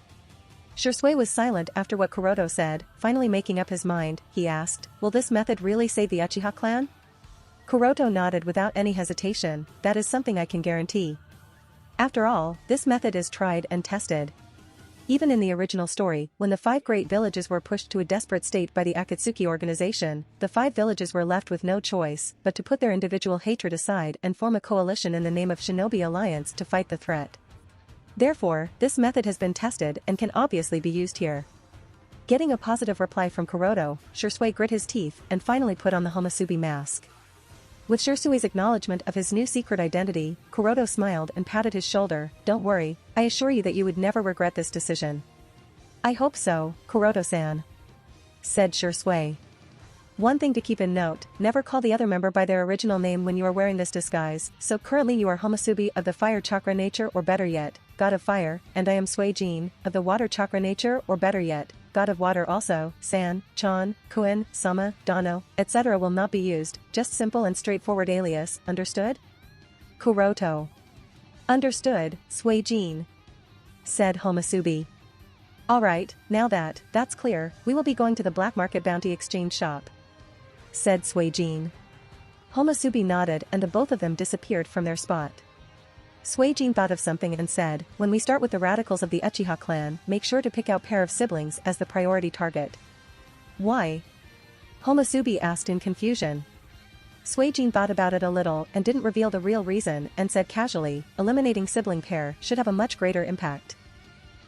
Shirsui was silent after what Kuroto said. Finally making up his mind, he asked, "Will this method really save the Uchiha clan?" Kuroto nodded without any hesitation, "That is something I can guarantee. After all, this method is tried and tested. Even in the original story, when the 5 great villages were pushed to a desperate state by the Akatsuki organization, the 5 villages were left with no choice but to put their individual hatred aside and form a coalition in the name of Shinobi Alliance to fight the threat. Therefore, this method has been tested and can obviously be used here." Getting a positive reply from Kuroto, Shirsui grit his teeth and finally put on the Homasubi mask. With Shirsui's acknowledgement of his new secret identity, Kuroto smiled and patted his shoulder, "Don't worry, I assure you that you would never regret this decision." "I hope so, Kuroto-san," said Shirsui. "One thing to keep in note, never call the other member by their original name when you are wearing this disguise. So currently you are Homasubi of the fire chakra nature, or better yet, god of fire, and I am Suijin, of the water chakra nature, or better yet, god of water also. San, Chan, Kuen, Sama, Dano, etc. will not be used, just simple and straightforward alias, understood?" Kuroto. "Understood, Suijin," said Homasubi. "Alright, now that's clear, we will be going to the black market bounty exchange shop," said Suijin. Homasubi nodded and the both of them disappeared from their spot. Suijin thought of something and said, "When we start with the radicals of the Uchiha clan, make sure to pick out pair of siblings as the priority target." "Why?" Homasubi asked in confusion. Suijin thought about it a little and didn't reveal the real reason and said casually, "Eliminating sibling pair should have a much greater impact."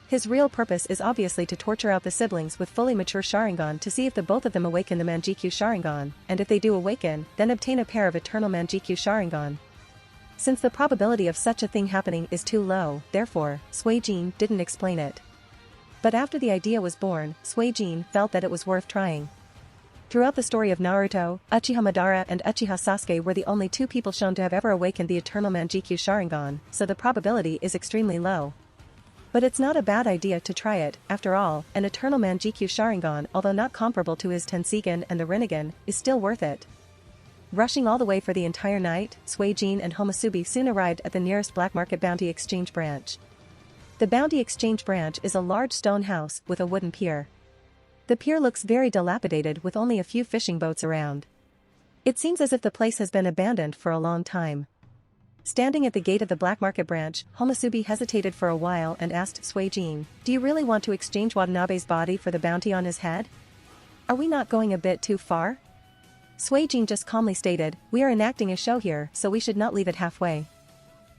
His real purpose is obviously to torture out the siblings with fully mature Sharingan to see if the both of them awaken the Manjikyu Sharingan, and if they do awaken, then obtain a pair of eternal Manjikyu Sharingan. Since the probability of such a thing happening is too low, therefore, Suijin didn't explain it. But after the idea was born, Suijin felt that it was worth trying. Throughout the story of Naruto, Uchiha Madara and Uchiha Sasuke were the only two people shown to have ever awakened the eternal Manjikyu Sharingan, so the probability is extremely low. But it's not a bad idea to try it. After all, an eternal Manjikyu Sharingan, although not comparable to his Tenseigan and the Rinnegan, is still worth it. Rushing all the way for the entire night, Suijin and Homusubi soon arrived at the nearest black market bounty exchange branch. The bounty exchange branch is a large stone house with a wooden pier. The pier looks very dilapidated with only a few fishing boats around. It seems as if the place has been abandoned for a long time. Standing at the gate of the black market branch, Homusubi hesitated for a while and asked Suijin, "Do you really want to exchange Watanabe's body for the bounty on his head? Are we not going a bit too far?" Suijin just calmly stated, "We are enacting a show here, so we should not leave it halfway."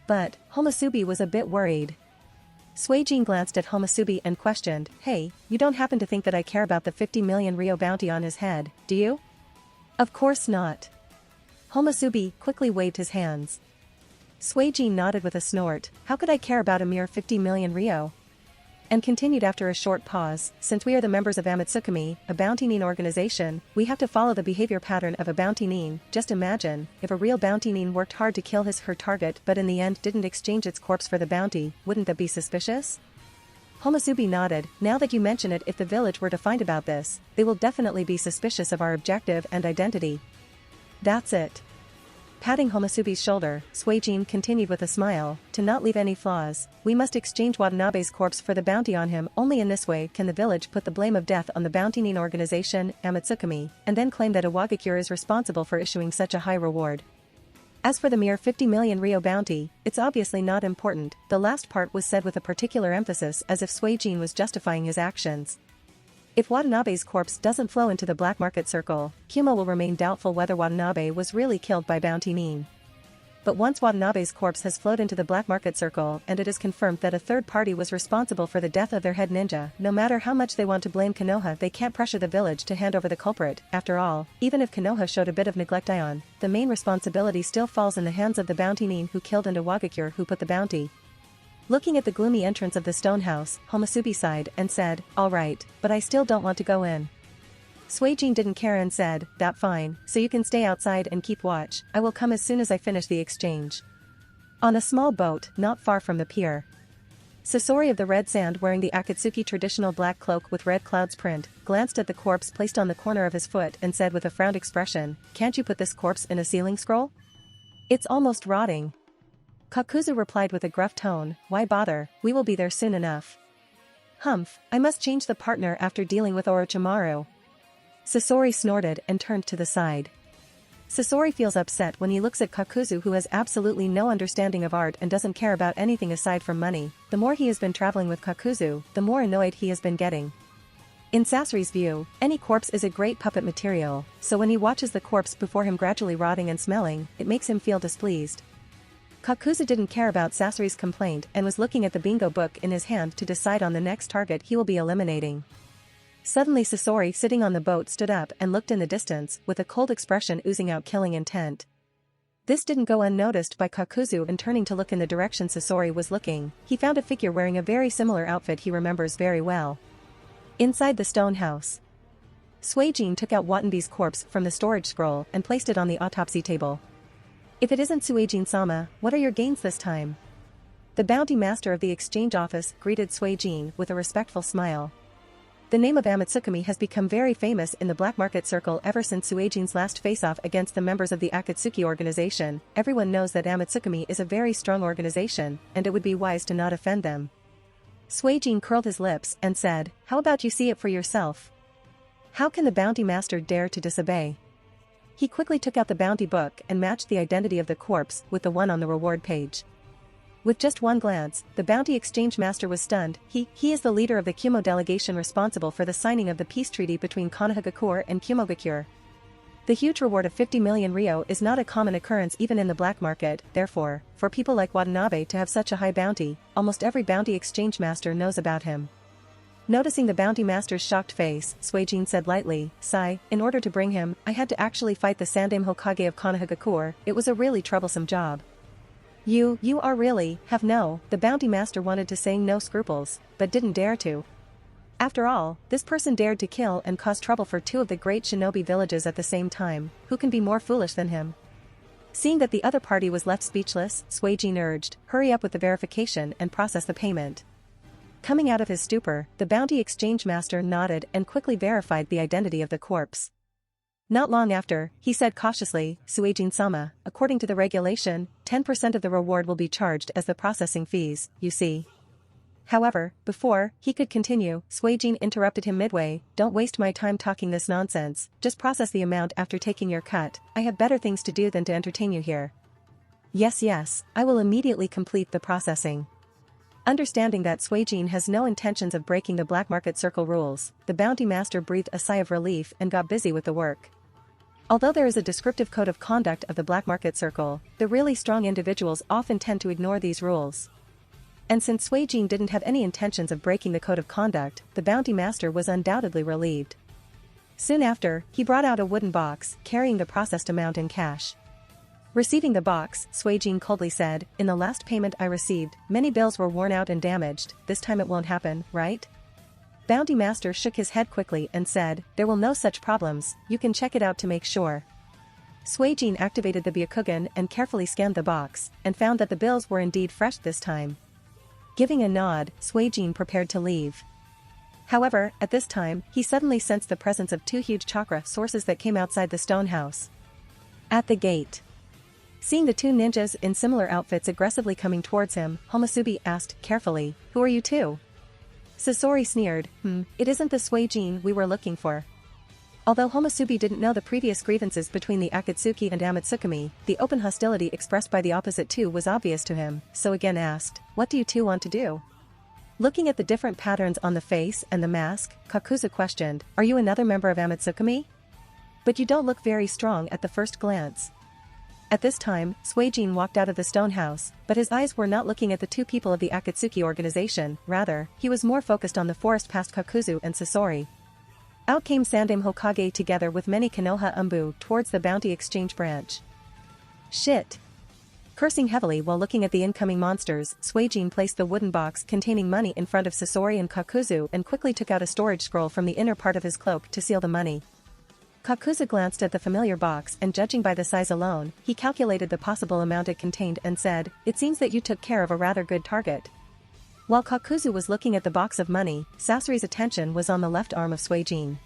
But Homusubi was a bit worried. Suijin glanced at Homusubi and questioned, "Hey, you don't happen to think that I care about the 50 million Ryo bounty on his head, do you?" "Of course not." Homusubi quickly waved his hands. Suijin nodded with a snort, "How could I care about a mere 50 million Ryo?" And continued after a short pause, "Since we are the members of Amatsukami, a bounty nin organization, we have to follow the behavior pattern of a bounty nin. Just imagine, if a real bounty nin worked hard to kill her target but in the end didn't exchange its corpse for the bounty, wouldn't that be suspicious?" Homusubi nodded, "Now that you mention it, if the village were to find about this, they will definitely be suspicious of our objective and identity. That's it." Patting Homusubi's shoulder, Suijin continued with a smile, "To not leave any flaws, we must exchange Watanabe's corpse for the bounty on him. Only in this way can the village put the blame of death on the bounty nin organization, Amatsukami, and then claim that Iwagakure is responsible for issuing such a high reward. As for the mere 50 million Ryo bounty, it's obviously not important." The last part was said with a particular emphasis as if Suijin was justifying his actions. If Watanabe's corpse doesn't flow into the black market circle, Kumo will remain doubtful whether Watanabe was really killed by bounty nin. But once Watanabe's corpse has flowed into the black market circle and it is confirmed that a third party was responsible for the death of their head ninja, no matter how much they want to blame Konoha, they can't pressure the village to hand over the culprit. After all, even if Konoha showed a bit of neglect, the main responsibility still falls in the hands of the bounty nin who killed and Iwagakure who put the bounty. Looking at the gloomy entrance of the stone house, Homusubi sighed and said, "All right, but I still don't want to go in." Suijin didn't care and said, "That fine, so you can stay outside and keep watch. I will come as soon as I finish the exchange." On a small boat, not far from the pier, Sasori of the red sand, wearing the Akatsuki traditional black cloak with red clouds print, glanced at the corpse placed on the corner of his foot and said with a frowned expression, "Can't you put this corpse in a sealing scroll? It's almost rotting." Kakuzu replied with a gruff tone, "Why bother, we will be there soon enough." "Humph, I must change the partner after dealing with Orochimaru." Sasori snorted and turned to the side. Sasori feels upset when he looks at Kakuzu, who has absolutely no understanding of art and doesn't care about anything aside from money. The more he has been traveling with Kakuzu, the more annoyed he has been getting. In Sasori's view, any corpse is a great puppet material, so when he watches the corpse before him gradually rotting and smelling, it makes him feel displeased. Kakuzu didn't care about Sasori's complaint and was looking at the bingo book in his hand to decide on the next target he will be eliminating. Suddenly Sasori, sitting on the boat, stood up and looked in the distance with a cold expression oozing out killing intent. This didn't go unnoticed by Kakuzu, and turning to look in the direction Sasori was looking, he found a figure wearing a very similar outfit he remembers very well. Inside the stone house, Suijin took out Watanabe's corpse from the storage scroll and placed it on the autopsy table. "If it isn't Suijin-sama, what are your gains this time?" The bounty master of the exchange office greeted Suijin with a respectful smile. The name of Amatsukami has become very famous in the black market circle ever since Suijin's last face-off against the members of the Akatsuki organization. Everyone knows that Amatsukami is a very strong organization, and it would be wise to not offend them. Suijin curled his lips and said, "How about you see it for yourself? How can the bounty master dare to disobey?" He quickly took out the bounty book and matched the identity of the corpse with the one on the reward page. With just one glance, the bounty exchange master was stunned. He is the leader of the Kumo delegation responsible for the signing of the peace treaty between Konohagakure and Kumogakure. The huge reward of 50 million Ryo is not a common occurrence even in the black market. Therefore, for people like Watanabe to have such a high bounty, almost every bounty exchange master knows about him. Noticing the bounty master's shocked face, Suijin said lightly, "Sai, in order to bring him, I had to actually fight the Sandaime Hokage of Konohagakure. It was a really troublesome job." You are really, have no, the bounty master wanted to say no scruples, but didn't dare to. After all, this person dared to kill and cause trouble for two of the great shinobi villages at the same time, who can be more foolish than him? Seeing that the other party was left speechless, Suijin urged, hurry up with the verification and process the payment. Coming out of his stupor, the bounty exchange master nodded and quickly verified the identity of the corpse. Not long after, he said cautiously, Suijin-sama, according to the regulation, 10% of the reward will be charged as the processing fees, you see. However, before he could continue, Suijin interrupted him midway, don't waste my time talking this nonsense, just process the amount after taking your cut, I have better things to do than to entertain you here. Yes, I will immediately complete the processing. Understanding that Suijin has no intentions of breaking the black market circle rules, the bounty master breathed a sigh of relief and got busy with the work. Although there is a descriptive code of conduct of the black market circle, the really strong individuals often tend to ignore these rules. And since Suijin didn't have any intentions of breaking the code of conduct, the bounty master was undoubtedly relieved. Soon after, he brought out a wooden box, carrying the processed amount in cash. Receiving the box, Suijin coldly said, in the last payment I received, many bills were worn out and damaged, this time it won't happen, right? Bounty master shook his head quickly and said, there will no such problems, you can check it out to make sure. Suijin activated the Byakugan and carefully scanned the box, and found that the bills were indeed fresh this time. Giving a nod, Suijin prepared to leave. However, at this time, he suddenly sensed the presence of two huge chakra sources that came outside the stone house. At the gate. Seeing the two ninjas in similar outfits aggressively coming towards him, Homasubi asked, carefully, who are you two? Sasori sneered, it isn't the Suijin we were looking for. Although Homasubi didn't know the previous grievances between the Akatsuki and Amatsukami, the open hostility expressed by the opposite two was obvious to him, so again asked, what do you two want to do? Looking at the different patterns on the face and the mask, Kakuzu questioned, are you another member of Amatsukami? But you don't look very strong at the first glance. At this time, Suijin walked out of the stone house, but his eyes were not looking at the two people of the Akatsuki organization, rather, he was more focused on the forest past Kakuzu and Sasori. Out came Sandaime Hokage together with many Konoha Umbu towards the bounty exchange branch. Shit! Cursing heavily while looking at the incoming monsters, Suijin placed the wooden box containing money in front of Sasori and Kakuzu and quickly took out a storage scroll from the inner part of his cloak to seal the money. Kakuzu glanced at the familiar box and judging by the size alone, he calculated the possible amount it contained and said, it seems that you took care of a rather good target. While Kakuzu was looking at the box of money, Sasori's attention was on the left arm of Suijin.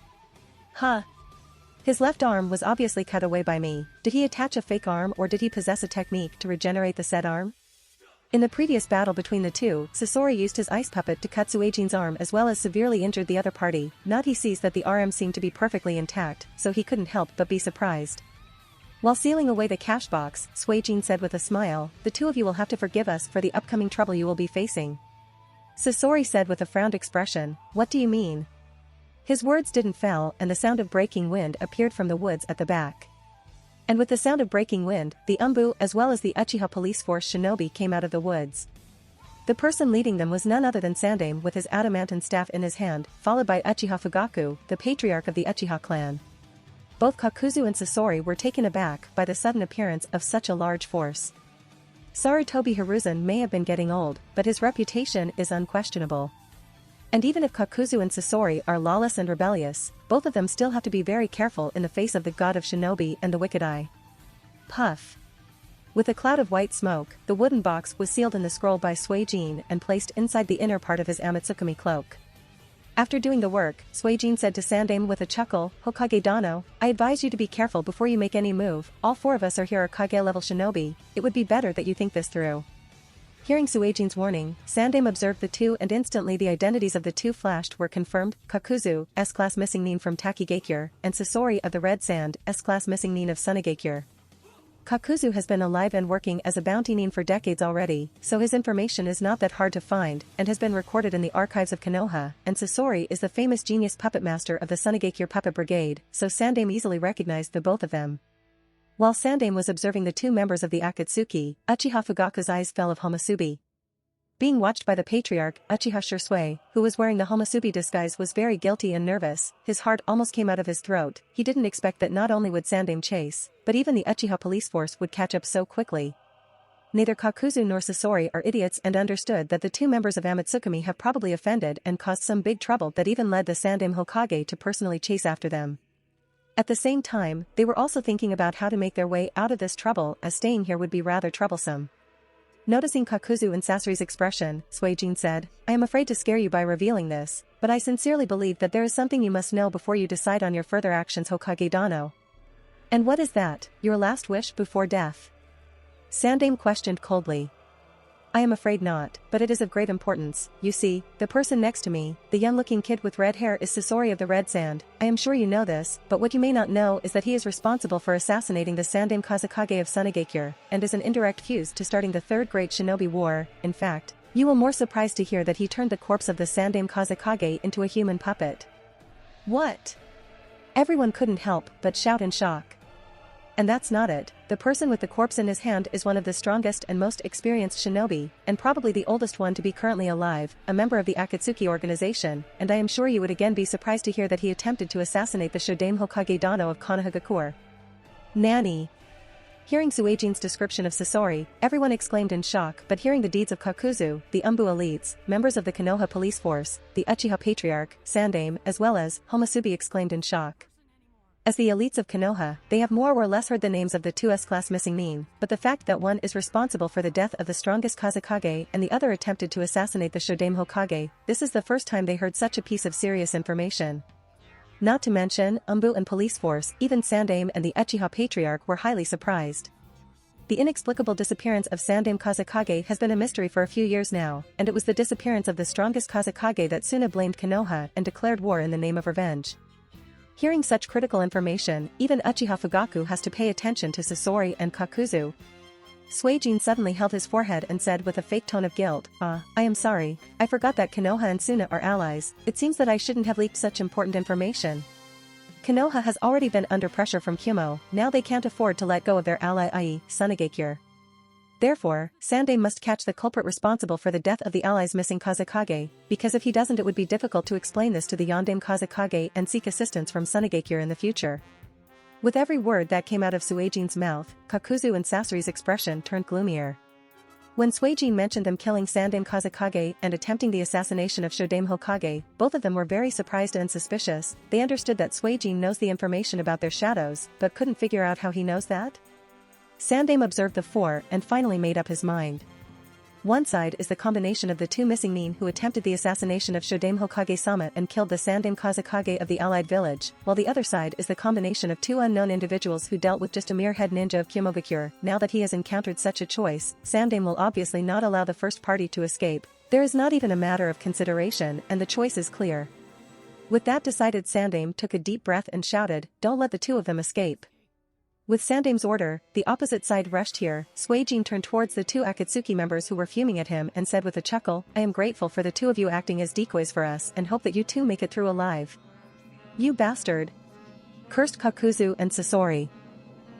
Huh. His left arm was obviously cut away by me, did he attach a fake arm or did he possess a technique to regenerate the said arm? In the previous battle between the two, Sasori used his ice puppet to cut Suijin's arm as well as severely injured the other party, not he sees that the RM seemed to be perfectly intact, so he couldn't help but be surprised. While sealing away the cash box, Suijin said with a smile, the two of you will have to forgive us for the upcoming trouble you will be facing. Sasori said with a frowned expression, what do you mean? His words didn't fail and the sound of breaking wind appeared from the woods at the back. And with the sound of breaking wind, the Umbu as well as the Uchiha police force shinobi came out of the woods. The person leading them was none other than Sandaime with his adamantine staff in his hand, followed by Uchiha Fugaku, the patriarch of the Uchiha clan. Both Kakuzu and Sasori were taken aback by the sudden appearance of such a large force. Sarutobi Hiruzen may have been getting old, but his reputation is unquestionable. And even if Kakuzu and Sasori are lawless and rebellious, both of them still have to be very careful in the face of the god of shinobi and the wicked eye. Puff. With a cloud of white smoke, the wooden box was sealed in the scroll by Suijin and placed inside the inner part of his Amatsukami cloak. After doing the work, Suijin said to Sandaime with a chuckle, Hokage Dano, I advise you to be careful before you make any move, all four of us are here Kage-level shinobi, it would be better that you think this through. Hearing Suijin's warning, Sandaime observed the two and instantly the identities of the two flashed were confirmed, Kakuzu, S-class missing nin from Takigakure, and Sasori of the Red Sand, S-class missing nin of Sunagakure. Kakuzu has been alive and working as a bounty nin for decades already, so his information is not that hard to find and has been recorded in the archives of Konoha, and Sasori is the famous genius puppet master of the Sunagakure Puppet Brigade, so Sandaime easily recognized the both of them. While Sandaime was observing the two members of the Akatsuki, Uchiha Fugaku's eyes fell of Homasubi. Being watched by the patriarch, Uchiha Shursui, who was wearing the Homasubi disguise was very guilty and nervous, his heart almost came out of his throat, he didn't expect that not only would Sandaime chase, but even the Uchiha police force would catch up so quickly. Neither Kakuzu nor Sasori are idiots and understood that the two members of Amatsukami have probably offended and caused some big trouble that even led the Sandaime Hokage to personally chase after them. At the same time, they were also thinking about how to make their way out of this trouble, as staying here would be rather troublesome. Noticing Kakuzu and Sasori's expression, Suijin said, "I am afraid to scare you by revealing this, but I sincerely believe that there is something you must know before you decide on your further actions, Hokage Dano." "And what is that, your last wish before death?" Sandaime questioned coldly. "I am afraid not, but it is of great importance. You see, the person next to me, the young-looking kid with red hair, is Sasori of the Red Sand. I am sure you know this, but what you may not know is that he is responsible for assassinating the Sandaime Kazekage of Sunagakure, and is an indirect fuse to starting the Third Great Shinobi War. In fact, you will more surprised to hear that he turned the corpse of the Sandaime Kazekage into a human puppet." "What?" Everyone couldn't help but shout in shock. And that's not it. The person with the corpse in his hand is one of the strongest and most experienced shinobi, and probably the oldest one to be currently alive, a member of the Akatsuki organization, and I am sure you would again be surprised to hear that he attempted to assassinate the Shodaime Hokage Dano of Konohagakure. "Nanny!" Hearing Suijin's description of Sasori, everyone exclaimed in shock, but hearing the deeds of Kakuzu, the Umbu elites, members of the Konoha police force, the Uchiha Patriarch, Sandaime, as well as Homasubi exclaimed in shock. As the elites of Konoha, they have more or less heard the names of the two S-class missing men, but the fact that one is responsible for the death of the strongest Kazekage and the other attempted to assassinate the Shodaime Hokage, this is the first time they heard such a piece of serious information. Not to mention, Umbu and police force, even Sandaime and the Uchiha Patriarch were highly surprised. The inexplicable disappearance of Sandaime Kazekage has been a mystery for a few years now, and it was the disappearance of the strongest Kazekage that Suna blamed Konoha and declared war in the name of revenge. Hearing such critical information, even Uchiha Fugaku has to pay attention to Sasori and Kakuzu. Suijin suddenly held his forehead and said with a fake tone of guilt, I am sorry, I forgot that Konoha and Suna are allies. It seems that I shouldn't have leaked such important information. Konoha has already been under pressure from Kumo, now they can't afford to let go of their ally i.e. Sunagakure. Therefore, Sandaime must catch the culprit responsible for the death of the allies missing Kazekage, because if he doesn't it would be difficult to explain this to the Yondaime Kazekage and seek assistance from Sunagakure in the future. With every word that came out of Suijin's mouth, Kakuzu and Sasori's expression turned gloomier. When Suijin mentioned them killing Sandaime Kazekage and attempting the assassination of Shodaime Hokage, both of them were very surprised and suspicious. They understood that Suijin knows the information about their shadows, but couldn't figure out how he knows that. Sandaime observed the four and finally made up his mind. One side is the combination of the two missing men who attempted the assassination of Shodaime Hokage-sama and killed the Sandaime Kazekage of the allied village, while the other side is the combination of two unknown individuals who dealt with just a mere head ninja of Kumogakure. Now that he has encountered such a choice, Sandaime will obviously not allow the first party to escape. There is not even a matter of consideration and the choice is clear. With that decided, Sandaime took a deep breath and shouted, "Don't let the two of them escape." With Sandaime's order, the opposite side rushed here. Suijin turned towards the two Akatsuki members who were fuming at him and said with a chuckle, "I am grateful for the two of you acting as decoys for us and hope that you two make it through alive." "You bastard!" cursed Kakuzu and Sasori.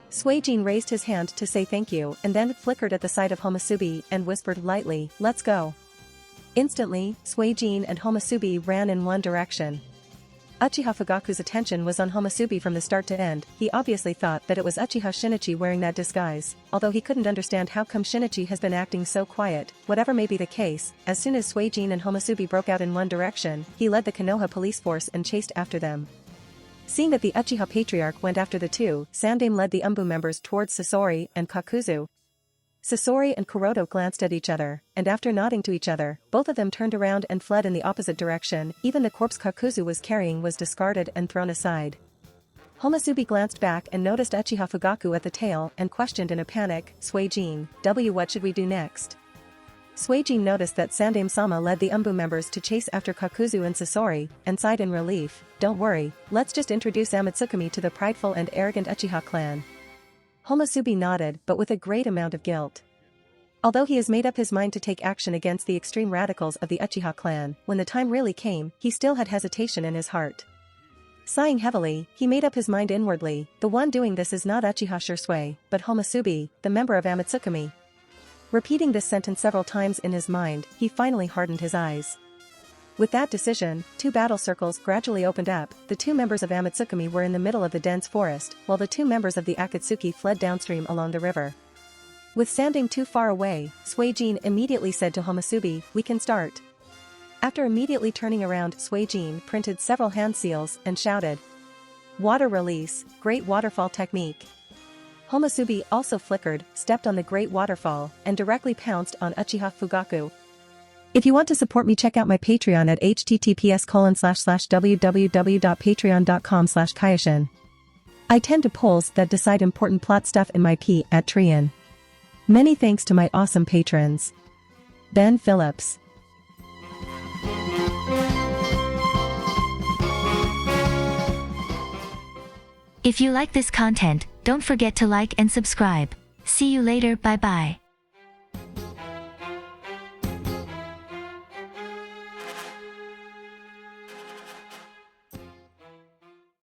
Suijin raised his hand to say thank you and then flickered at the sight of Homasubi and whispered lightly, "Let's go." Instantly, Suijin and Homasubi ran in one direction. Uchiha Fugaku's attention was on Homasubi from the start to end. He obviously thought that it was Uchiha Shinichi wearing that disguise, although he couldn't understand how come Shinichi has been acting so quiet. Whatever may be the case, as soon as Suijin and Homasubi broke out in one direction, he led the Konoha police force and chased after them. Seeing that the Uchiha Patriarch went after the two, Sandaime led the Umbu members towards Sasori and Kakuzu. Sasori and Kuroto glanced at each other, and after nodding to each other, both of them turned around and fled in the opposite direction. Even the corpse Kakuzu was carrying was discarded and thrown aside. Homasubi glanced back and noticed Uchiha Fugaku at the tail and questioned in a panic, "Suijin, what should we do next?" Suijin noticed that Sandaime-sama led the Umbu members to chase after Kakuzu and Sasori, and sighed in relief, "Don't worry, let's just introduce Amatsukami to the prideful and arrogant Uchiha clan." Homasubi nodded, but with a great amount of guilt. Although he has made up his mind to take action against the extreme radicals of the Uchiha clan, when the time really came, he still had hesitation in his heart. Sighing heavily, he made up his mind inwardly, the one doing this is not Uchiha Shursui, but Homasubi, the member of Amatsukami. Repeating this sentence several times in his mind, he finally hardened his eyes. With that decision, two battle circles gradually opened up. The two members of Amatsukami were in the middle of the dense forest, while the two members of the Akatsuki fled downstream along the river. With Sandame too far away, Suijin immediately said to Homusubi, "We can start." After immediately turning around, Suijin printed several hand seals and shouted, "Water release, great waterfall technique." Homusubi also flickered, stepped on the great waterfall, and directly pounced on Uchiha Fugaku. If you want to support me, check out my Patreon at https://www.patreon.com/Kaioshin. I tend to polls that decide important plot stuff in my P at Trian. Many thanks to my awesome patrons. Ben Phillips. If you like this content, don't forget to like and subscribe. See you later, bye bye.